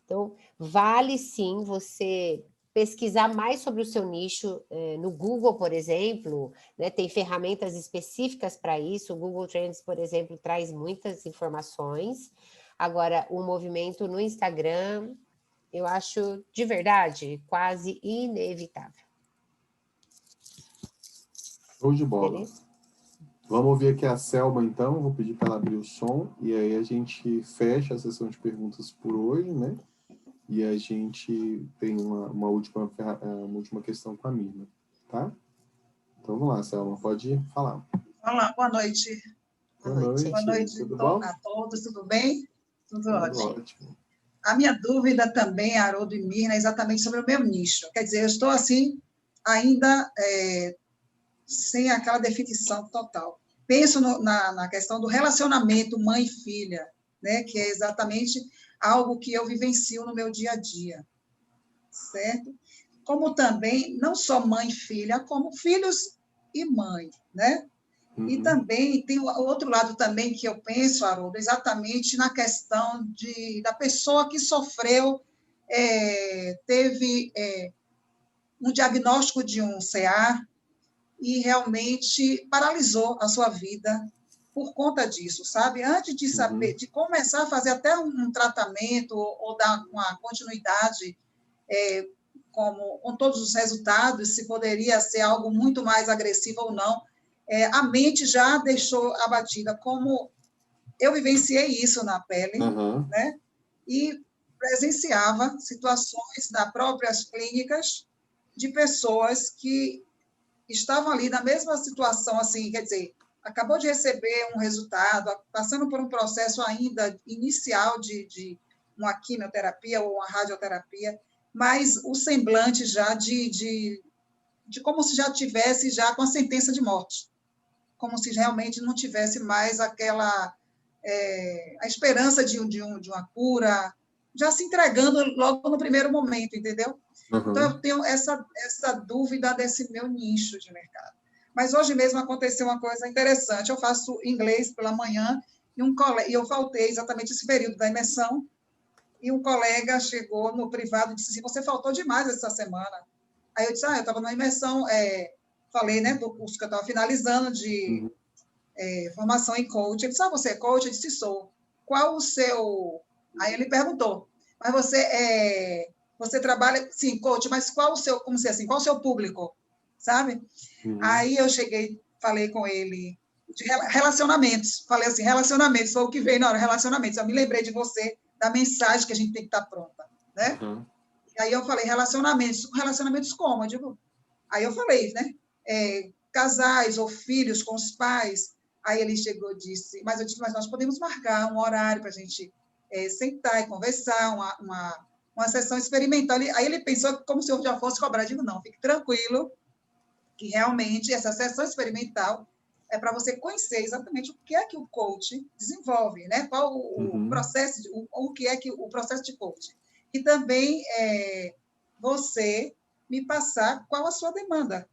Então, vale sim você pesquisar mais sobre o seu nicho no Google, por exemplo, né? Tem ferramentas específicas para isso. O Google Trends, por exemplo, traz muitas informações. Agora, o movimento no Instagram, eu acho, de verdade, quase inevitável. Show de bola. Beleza? Vamos ouvir aqui a Selma, então. Vou pedir para ela abrir o som. E aí a gente fecha a sessão de perguntas por hoje, né? E a gente tem uma última questão com a Mirna, tá? Então vamos lá, Selma, pode falar. Olá, boa noite. Boa noite. Boa noite tudo bom? a todos, tudo bem? Tudo ótimo. A minha dúvida também, Haroldo e Mirna, é exatamente sobre o meu nicho. Quer dizer, eu estou assim, ainda sem aquela definição total. Penso na questão do relacionamento mãe e filha, né? Que é exatamente algo que eu vivencio no meu dia a dia, certo? Como também, não só mãe e filha, como filhos e mãe, né? Uhum. E também tem o outro lado também que eu penso, Haroldo, exatamente na questão da pessoa que sofreu, teve um diagnóstico de um CA e realmente paralisou a sua vida por conta disso, sabe? Antes de saber, de começar a fazer até um tratamento ou dar uma continuidade com todos os resultados, se poderia ser algo muito mais agressivo ou não, a mente já deixou abatida, como eu vivenciei isso na pele, né? E presenciava situações nas próprias clínicas de pessoas que estavam ali na mesma situação, assim, quer dizer, acabou de receber um resultado, passando por um processo ainda inicial de uma quimioterapia ou uma radioterapia, mas o semblante já de como se já tivesse já com a sentença de morte, como se realmente não tivesse mais aquela a esperança de uma cura, já se entregando logo no primeiro momento, entendeu? Então, eu tenho essa dúvida desse meu nicho de mercado. Mas hoje mesmo aconteceu uma coisa interessante. Eu faço inglês pela manhã e eu faltei exatamente esse período da imersão, e um colega chegou no privado e disse assim, você faltou demais essa semana. Aí eu disse, eu estava numa imersão falei, né, do curso que eu estava finalizando de formação em coach. Ele disse, você é coach? Eu disse, sou. Qual o seu... Aí ele perguntou, mas você trabalha... Sim, coach, mas qual o seu... Como se assim, qual o seu público? Sabe? Aí eu cheguei, falei com ele de relacionamentos. Falei assim, relacionamentos, foi o que veio na hora, relacionamentos. Eu me lembrei de você, da mensagem que a gente tem que estar pronta, né? Aí eu falei, relacionamentos como? Eu digo, aí eu falei, né? Casais ou filhos com os pais. Aí ele chegou e disse, mas eu disse, mas nós podemos marcar um horário para a gente sentar e conversar, uma sessão experimental. Aí ele pensou como se eu já fosse cobrar. Eu digo, não, fique tranquilo, que realmente essa sessão experimental é para você conhecer exatamente o que é que o coach desenvolve, né? Qual o processo, o que é que o processo de coaching. E também você me passar qual a sua demanda.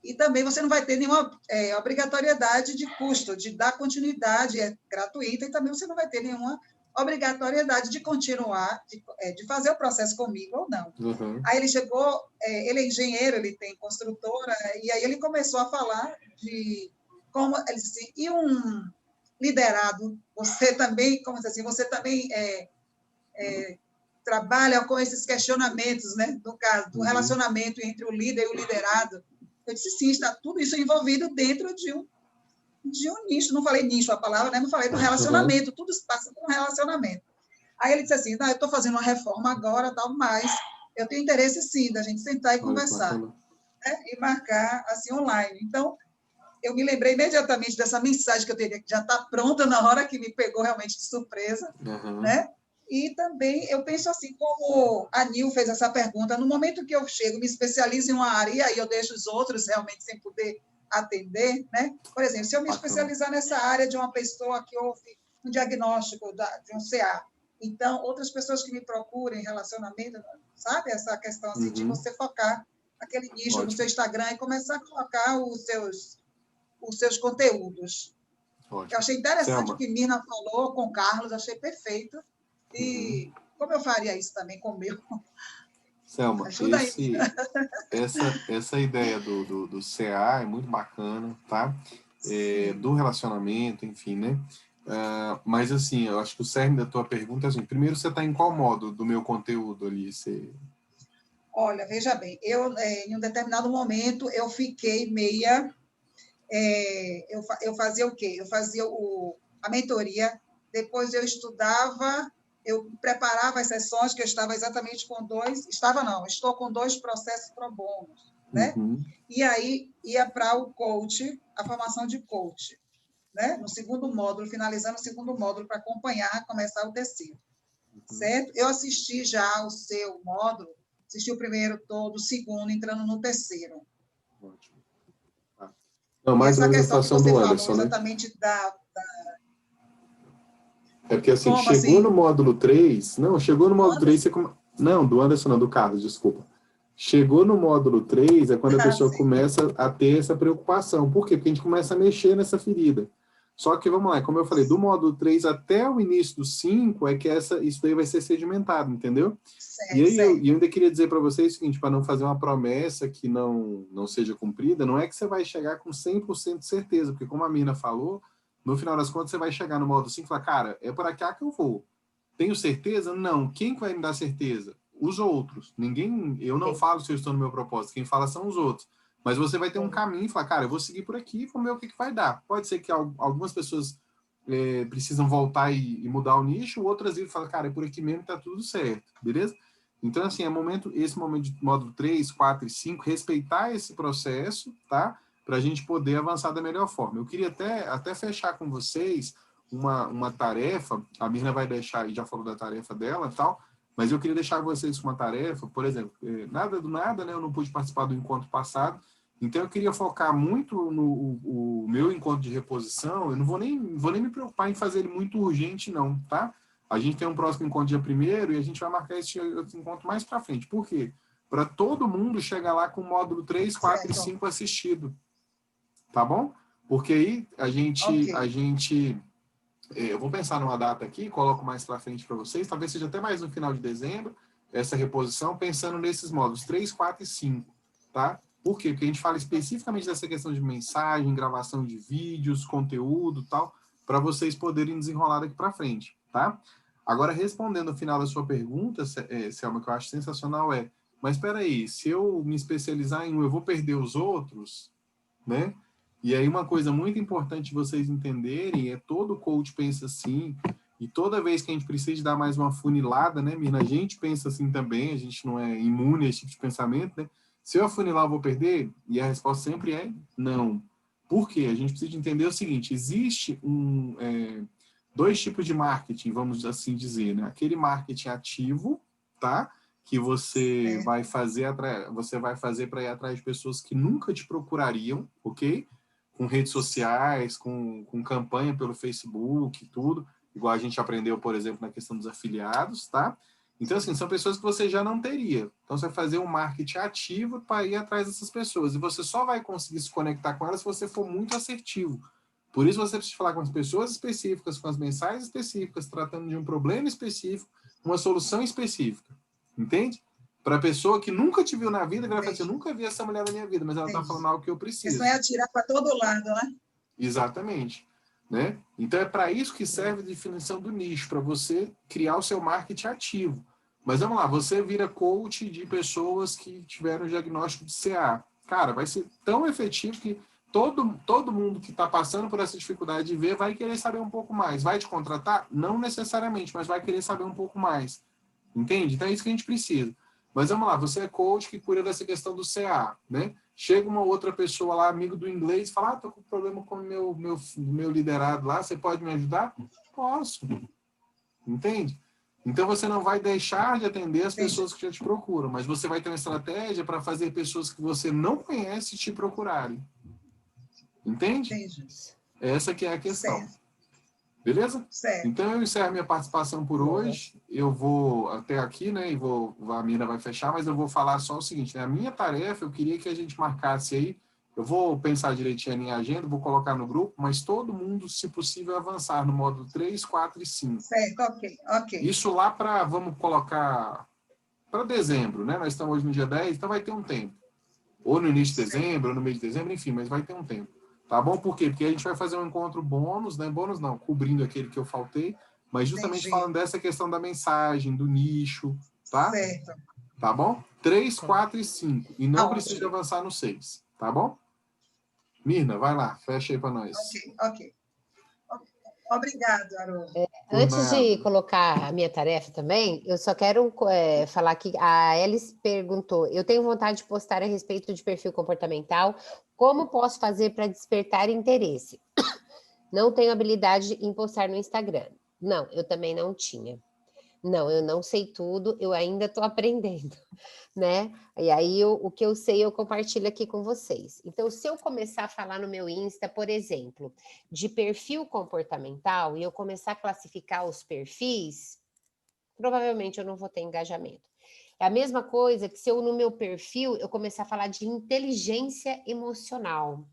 E também você não vai ter nenhuma obrigatoriedade de custo, de dar continuidade, é gratuita, e também você não vai ter nenhuma obrigatoriedade de continuar, de fazer o processo comigo ou não. Aí ele chegou, ele é engenheiro, ele tem construtora, e aí ele começou a falar de como, ele disse assim, e um liderado, você também, como assim, você também trabalha com esses questionamentos, né, no caso, do relacionamento entre o líder e o liderado. Eu disse, sim, está tudo isso envolvido dentro de um nicho. Não falei nicho a palavra, né? Não falei do relacionamento, tudo passa por um relacionamento. Aí ele disse assim, eu estou fazendo uma reforma agora, tal, mas eu tenho interesse, sim, da gente sentar e conversar, né? E marcar, assim, online. Então, eu me lembrei imediatamente dessa mensagem que eu teria que já está pronta na hora que me pegou realmente de surpresa, né? E também eu penso assim, como a Nil fez essa pergunta, no momento que eu chego, me especializo em uma área, e aí eu deixo os outros realmente sem poder atender, né? Por exemplo, se eu me especializar nessa área de uma pessoa que houve um diagnóstico de um CA, então, outras pessoas que me procurem relacionamento, sabe? Essa questão assim, de você focar aquele nicho no seu Instagram e começar a colocar os seus conteúdos. Eu achei interessante o que Mirna falou com o Carlos, achei perfeito. E como eu faria isso também com o meu? Selma, essa ideia do CA é muito bacana, tá? Do relacionamento, enfim, né? Mas, assim, eu acho que o cerne da tua pergunta é assim, primeiro, você está em qual modo do meu conteúdo ali? Olha, veja bem, eu, em um determinado momento, eu fiquei meia... eu fazia o quê? Eu fazia a mentoria, depois eu estudava... Eu preparava as sessões, que eu estava exatamente com estou com 2 processos pro bono, né? E aí ia para o coach, a formação de coach, né? No segundo módulo, finalizando o segundo módulo, para acompanhar, começar o terceiro, certo? Eu assisti já o seu módulo, assisti o primeiro todo, o segundo, entrando no terceiro. Ótimo. Não, mais essa questão que você do falou, Anderson, exatamente, né? É porque, assim, chegou no módulo 3... Não, chegou no módulo 3... Não, do Anderson, não, do Carlos, desculpa. Chegou no módulo 3 é quando a pessoa começa a ter essa preocupação. Por quê? Porque a gente começa a mexer nessa ferida. Só que, vamos lá, como eu falei, do módulo 3 até o início do 5 é que isso daí vai ser sedimentado, entendeu? E aí eu ainda queria dizer para vocês o seguinte, para não fazer uma promessa que não seja cumprida, não é que você vai chegar com 100% de certeza, porque como a Mina falou, no final das contas, você vai chegar no módulo 5 e falar, cara, é por aqui que eu vou. Tenho certeza? Não. Quem vai me dar certeza? Os outros. Eu não falo se eu estou no meu propósito, quem fala são os outros. Mas você vai ter um caminho e falar, cara, eu vou seguir por aqui e vou ver o que vai dar. Pode ser que algumas pessoas precisam voltar e mudar o nicho, outras vezes falam, cara, é por aqui mesmo, tá tudo certo, beleza? Então, assim, esse momento de módulo 3, 4 e 5, respeitar esse processo, tá? Para a gente poder avançar da melhor forma. Eu queria até fechar com vocês uma tarefa, a Mirna vai deixar, já falou da tarefa dela e tal, mas eu queria deixar vocês com uma tarefa, por exemplo, nada do nada, né, eu não pude participar do encontro passado, então eu queria focar muito no meu encontro de reposição, eu não vou nem me preocupar em fazer ele muito urgente, não, tá? A gente tem um próximo encontro dia 1º e a gente vai marcar esse encontro mais para frente. Por quê? Para todo mundo chegar lá com o módulo 3, 4 e 5 assistido. Tá bom? Porque aí a gente eu vou pensar numa data aqui, coloco mais para frente para vocês, talvez seja até mais no final de dezembro, essa reposição, pensando nesses módulos 3, 4 e 5, tá? Por quê? Porque a gente fala especificamente dessa questão de mensagem, gravação de vídeos, conteúdo e tal, para vocês poderem desenrolar daqui para frente, tá? Agora, respondendo ao final da sua pergunta, Selma, que eu acho sensacional mas espera aí, se eu me especializar em um, eu vou perder os outros, né? E aí uma coisa muito importante vocês entenderem todo coach pensa assim, e toda vez que a gente precisa de dar mais uma funilada, né, Mirna? A gente pensa assim também, a gente não é imune a esse tipo de pensamento, né? Se eu afunilar, eu vou perder? E a resposta sempre é não. Por quê? A gente precisa de entender o seguinte, existe dois tipos de marketing, vamos assim dizer, né? Aquele marketing ativo, tá? Que você vai fazer para ir atrás de pessoas que nunca te procurariam, ok? Com redes sociais, com campanha pelo Facebook, tudo, igual a gente aprendeu, por exemplo, na questão dos afiliados, tá? Então, assim, são pessoas que você já não teria. Então, você vai fazer um marketing ativo para ir atrás dessas pessoas. E você só vai conseguir se conectar com elas se você for muito assertivo. Por isso, você precisa falar com as pessoas específicas, com as mensagens específicas, tratando de um problema específico, uma solução específica. Entende? Para a pessoa que nunca te viu na vida, ela vai falar assim, eu nunca vi essa mulher na minha vida, mas ela está falando algo que eu preciso. Isso não é atirar para todo lado, né? Exatamente. Né? Então, é para isso que serve a definição do nicho, para você criar o seu marketing ativo. Mas vamos lá, você vira coach de pessoas que tiveram diagnóstico de CA. Cara, vai ser tão efetivo que todo mundo que está passando por essa dificuldade de ver vai querer saber um pouco mais. Vai te contratar? Não necessariamente, mas vai querer saber um pouco mais. Entende? Então é isso que a gente precisa. Mas vamos lá, você é coach que cuida dessa questão do CA, né? Chega uma outra pessoa lá, amigo do inglês, fala, tô com problema com o meu liderado lá, você pode me ajudar? Posso. Entende? Então você não vai deixar de atender as pessoas que já te procuram, mas você vai ter uma estratégia para fazer pessoas que você não conhece te procurarem. Entende? Entendi. Essa que é a questão. Certo. Beleza? Certo. Então eu encerro minha participação por hoje. Eu vou até aqui, né? E a Mira vai fechar, mas eu vou falar só o seguinte, né? A minha tarefa, eu queria que a gente marcasse aí. Eu vou pensar direitinho na minha agenda, vou colocar no grupo, mas todo mundo, se possível, avançar no módulo 3, 4 e 5. Certo, ok. Isso lá para, vamos colocar, para dezembro, né? Nós estamos hoje no dia 10, então vai ter um tempo. Ou no início de dezembro, ou no meio de dezembro, enfim, mas vai ter um tempo. Tá bom? Por quê? Porque a gente vai fazer um encontro bônus, né? Bônus não, cobrindo aquele que eu faltei, mas justamente falando dessa questão da mensagem, do nicho, tá? Certo. Tá bom? 3, 4 e 5. E não precisa avançar no 6, tá bom? Mirna, vai lá, fecha aí para nós. Ok. Obrigado, Haroldo. Antes de colocar a minha tarefa também, eu só quero falar que a Alice perguntou, eu tenho vontade de postar a respeito de perfil comportamental, como posso fazer para despertar interesse? Não tenho habilidade em postar no Instagram. Não, eu também não tinha. Não, eu não sei tudo, eu ainda estou aprendendo, né? E aí, o que eu sei, eu compartilho aqui com vocês. Então, se eu começar a falar no meu Insta, por exemplo, de perfil comportamental, e eu começar a classificar os perfis, provavelmente eu não vou ter engajamento. É a mesma coisa que se eu, no meu perfil, eu começar a falar de inteligência emocional.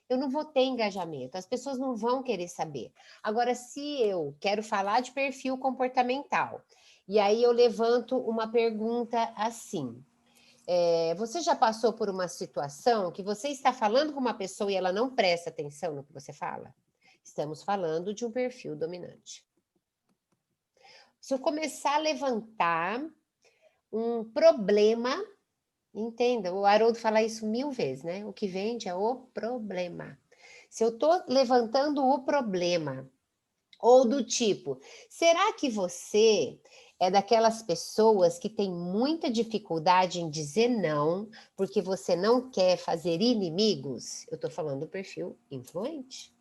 Eu não vou ter engajamento, as pessoas não vão querer saber. Agora, se eu quero falar de perfil comportamental, e aí eu levanto uma pergunta assim, você já passou por uma situação que você está falando com uma pessoa e ela não presta atenção no que você fala? Estamos falando de um perfil dominante. Se eu começar a levantar um problema, entenda, o Haroldo fala isso 1000 vezes, né? O que vende é o problema. Se eu estou levantando o problema, ou do tipo, será que você é daquelas pessoas que tem muita dificuldade em dizer não, porque você não quer fazer inimigos? Eu estou falando do perfil influente.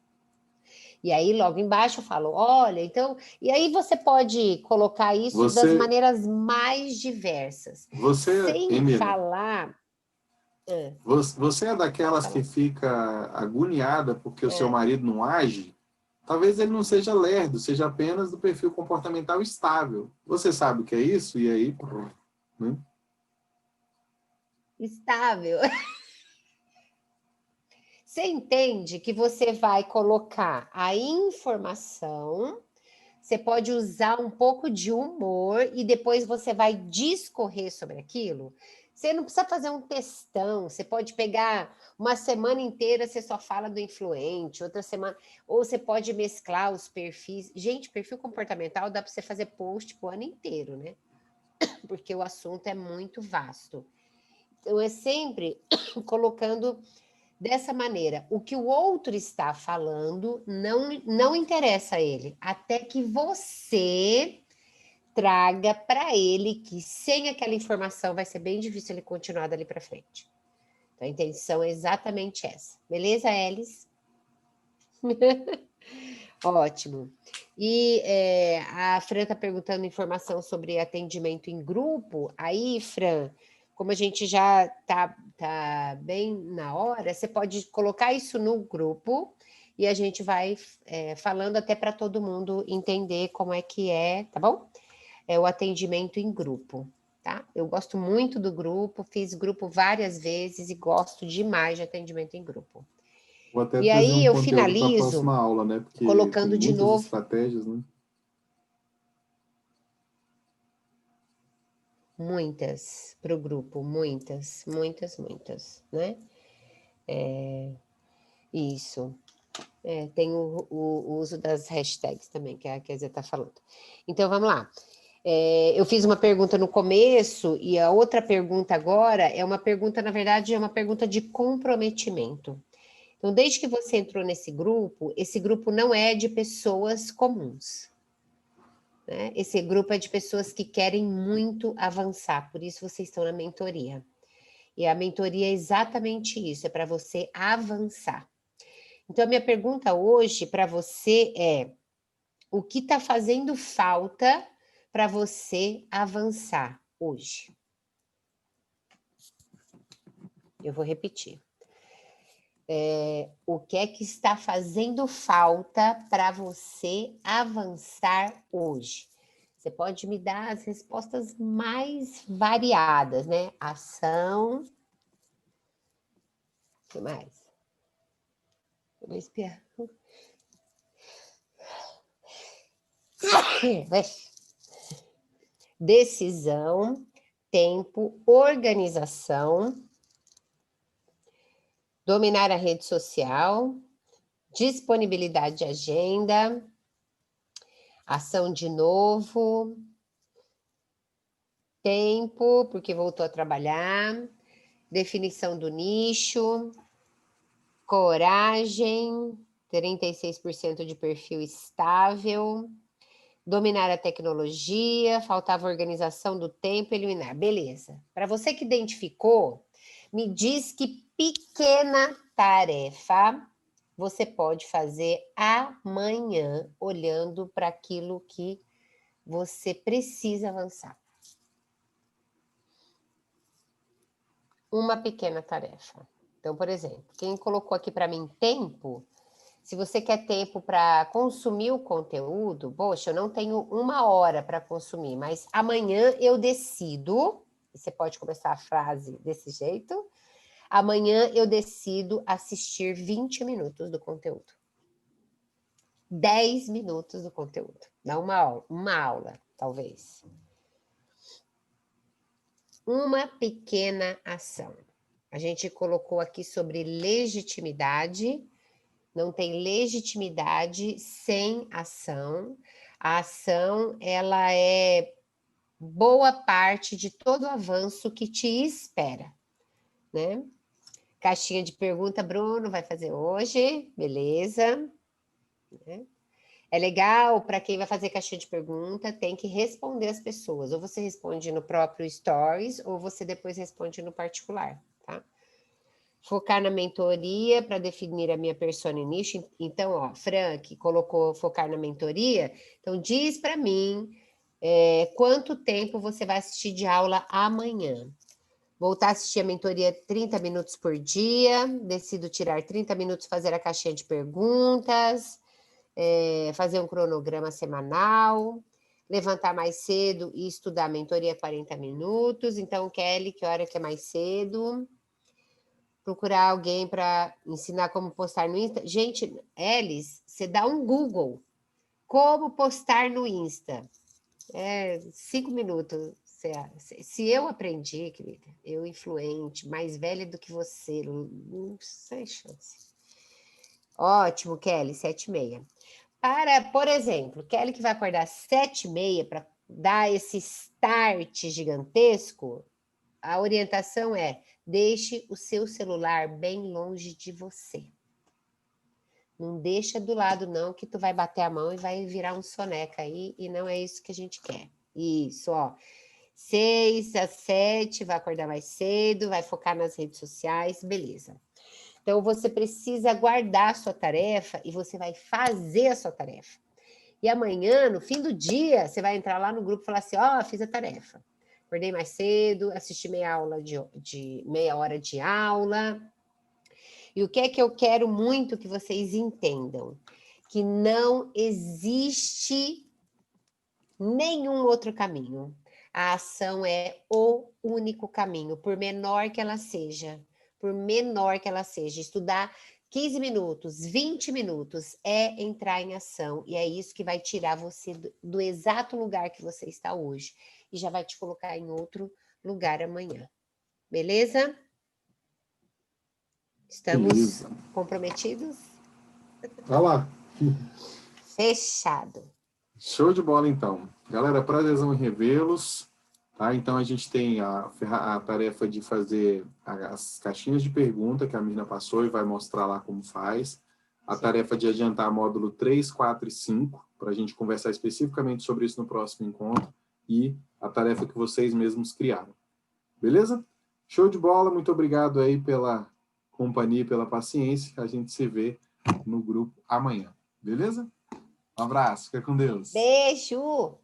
E aí, logo embaixo, eu falo, olha, então... E aí você pode colocar isso das maneiras mais diversas. Sem Emília, falar... Você é daquelas que fica agoniada porque o seu marido não age? Talvez ele não seja lerdo, seja apenas do perfil comportamental estável. Você sabe o que é isso? E aí... Né? Estável... Você entende que você vai colocar a informação você pode usar um pouco de humor e depois você vai discorrer sobre aquilo. Você não precisa fazer um textão, você pode pegar uma semana inteira, você só fala do influente, outra semana, ou você pode mesclar os perfis. Gente, perfil comportamental dá para você fazer post o ano inteiro, né? Porque o assunto é muito vasto. Então, é sempre colocando dessa maneira. O que o outro está falando não interessa a ele, até que você traga para ele que sem aquela informação vai ser bem difícil ele continuar dali para frente. Então, a intenção é exatamente essa. Beleza, Elis? Ótimo. E a Fran está perguntando informação sobre atendimento em grupo. Aí, Fran, como a gente já tá bem na hora, você pode colocar isso no grupo e a gente vai falando até para todo mundo entender como é que é, tá bom? É o atendimento em grupo, tá? Eu gosto muito do grupo, fiz grupo várias vezes e gosto demais de atendimento em grupo. Vou até E trazer aí eu conteúdo para a finalizo próxima aula, né? Porque colocando tem de muitas novo. estratégias, né? Muitas para o grupo, muitas, né? Isso. Tem o uso das hashtags também, que a Kézia está falando. Então, vamos lá. Eu fiz uma pergunta no começo e a outra pergunta agora é uma pergunta, na verdade, é uma pergunta de comprometimento. Então, desde que você entrou nesse grupo, esse grupo não é de pessoas comuns, né? Esse grupo é de pessoas que querem muito avançar, por isso vocês estão na mentoria. E a mentoria é exatamente isso, é para você avançar. Então, a minha pergunta hoje para você é: o que está fazendo falta para você avançar hoje? Eu vou repetir. O que é que está fazendo falta para você avançar hoje? Você pode me dar as respostas mais variadas, né? Ação. O que mais? Eu vou espiar. Decisão, tempo, organização, dominar a rede social, disponibilidade de agenda, ação de novo, tempo, porque voltou a trabalhar, definição do nicho, coragem, 36% de perfil estável, dominar a tecnologia, faltava organização do tempo, eliminar. Beleza. Para você que identificou, me diz que pequena tarefa você pode fazer amanhã, olhando para aquilo que você precisa avançar. Uma pequena tarefa. Então, por exemplo, quem colocou aqui para mim tempo, se você quer tempo para consumir o conteúdo, poxa, eu não tenho 1 hora para consumir, mas amanhã eu decido, você pode começar a frase desse jeito, amanhã eu decido assistir 20 minutos do conteúdo. 10 minutos do conteúdo. Dá uma aula, talvez. Uma pequena ação. A gente colocou aqui sobre legitimidade. Não tem legitimidade sem ação. A ação, ela é boa parte de todo o avanço que te espera, né? Caixinha de pergunta, Bruno vai fazer hoje, beleza? É legal, para quem vai fazer caixinha de pergunta, tem que responder as pessoas. Ou você responde no próprio Stories, ou você depois responde no particular, tá? Focar na mentoria para definir a minha persona e nicho. Então, ó, Frank colocou focar na mentoria. Então, diz para mim quanto tempo você vai assistir de aula amanhã. Voltar a assistir a mentoria 30 minutos por dia. Decido tirar 30 minutos, fazer a caixinha de perguntas. Fazer um cronograma semanal. Levantar mais cedo e estudar a mentoria 40 minutos. Então, Kelly, que hora que é mais cedo? Procurar alguém para ensinar como postar no Insta. Gente, Elis, você dá um Google. Como postar no Insta? 5 minutos. Se eu aprendi, querida, eu influente, mais velha do que você, não sem chance. Ótimo, Kelly, 7h30. Por exemplo, Kelly que vai acordar 7h30 para dar esse start gigantesco, a orientação é: deixe o seu celular bem longe de você. Não deixa do lado, não, que tu vai bater a mão e vai virar um soneca aí, e não é isso que a gente quer. Isso, ó. 6 às 7, vai acordar mais cedo, vai focar nas redes sociais, beleza. Então, você precisa guardar a sua tarefa e você vai fazer a sua tarefa. E amanhã, no fim do dia, você vai entrar lá no grupo e falar assim, ó, fiz a tarefa. Acordei mais cedo, assisti meia hora de aula. E o que é que eu quero muito que vocês entendam? Que não existe nenhum outro caminho. A ação é o único caminho, por menor que ela seja. Por menor que ela seja. Estudar 15 minutos, 20 minutos é entrar em ação. E é isso que vai tirar você do exato lugar que você está hoje. E já vai te colocar em outro lugar amanhã. Beleza? Estamos comprometidos? Vai lá. Fechado. Show de bola, então. Galera, prazerzão em revê-los. Tá? Então, a gente tem a tarefa de fazer as caixinhas de pergunta que a Mirna passou e vai mostrar lá como faz. A tarefa de adiantar módulo 3, 4 e 5, para a gente conversar especificamente sobre isso no próximo encontro. E a tarefa que vocês mesmos criaram. Beleza? Show de bola. Muito obrigado aí pela companhia e pela paciência. A gente se vê no grupo amanhã. Beleza? Um abraço. Fica com Deus. Beijo!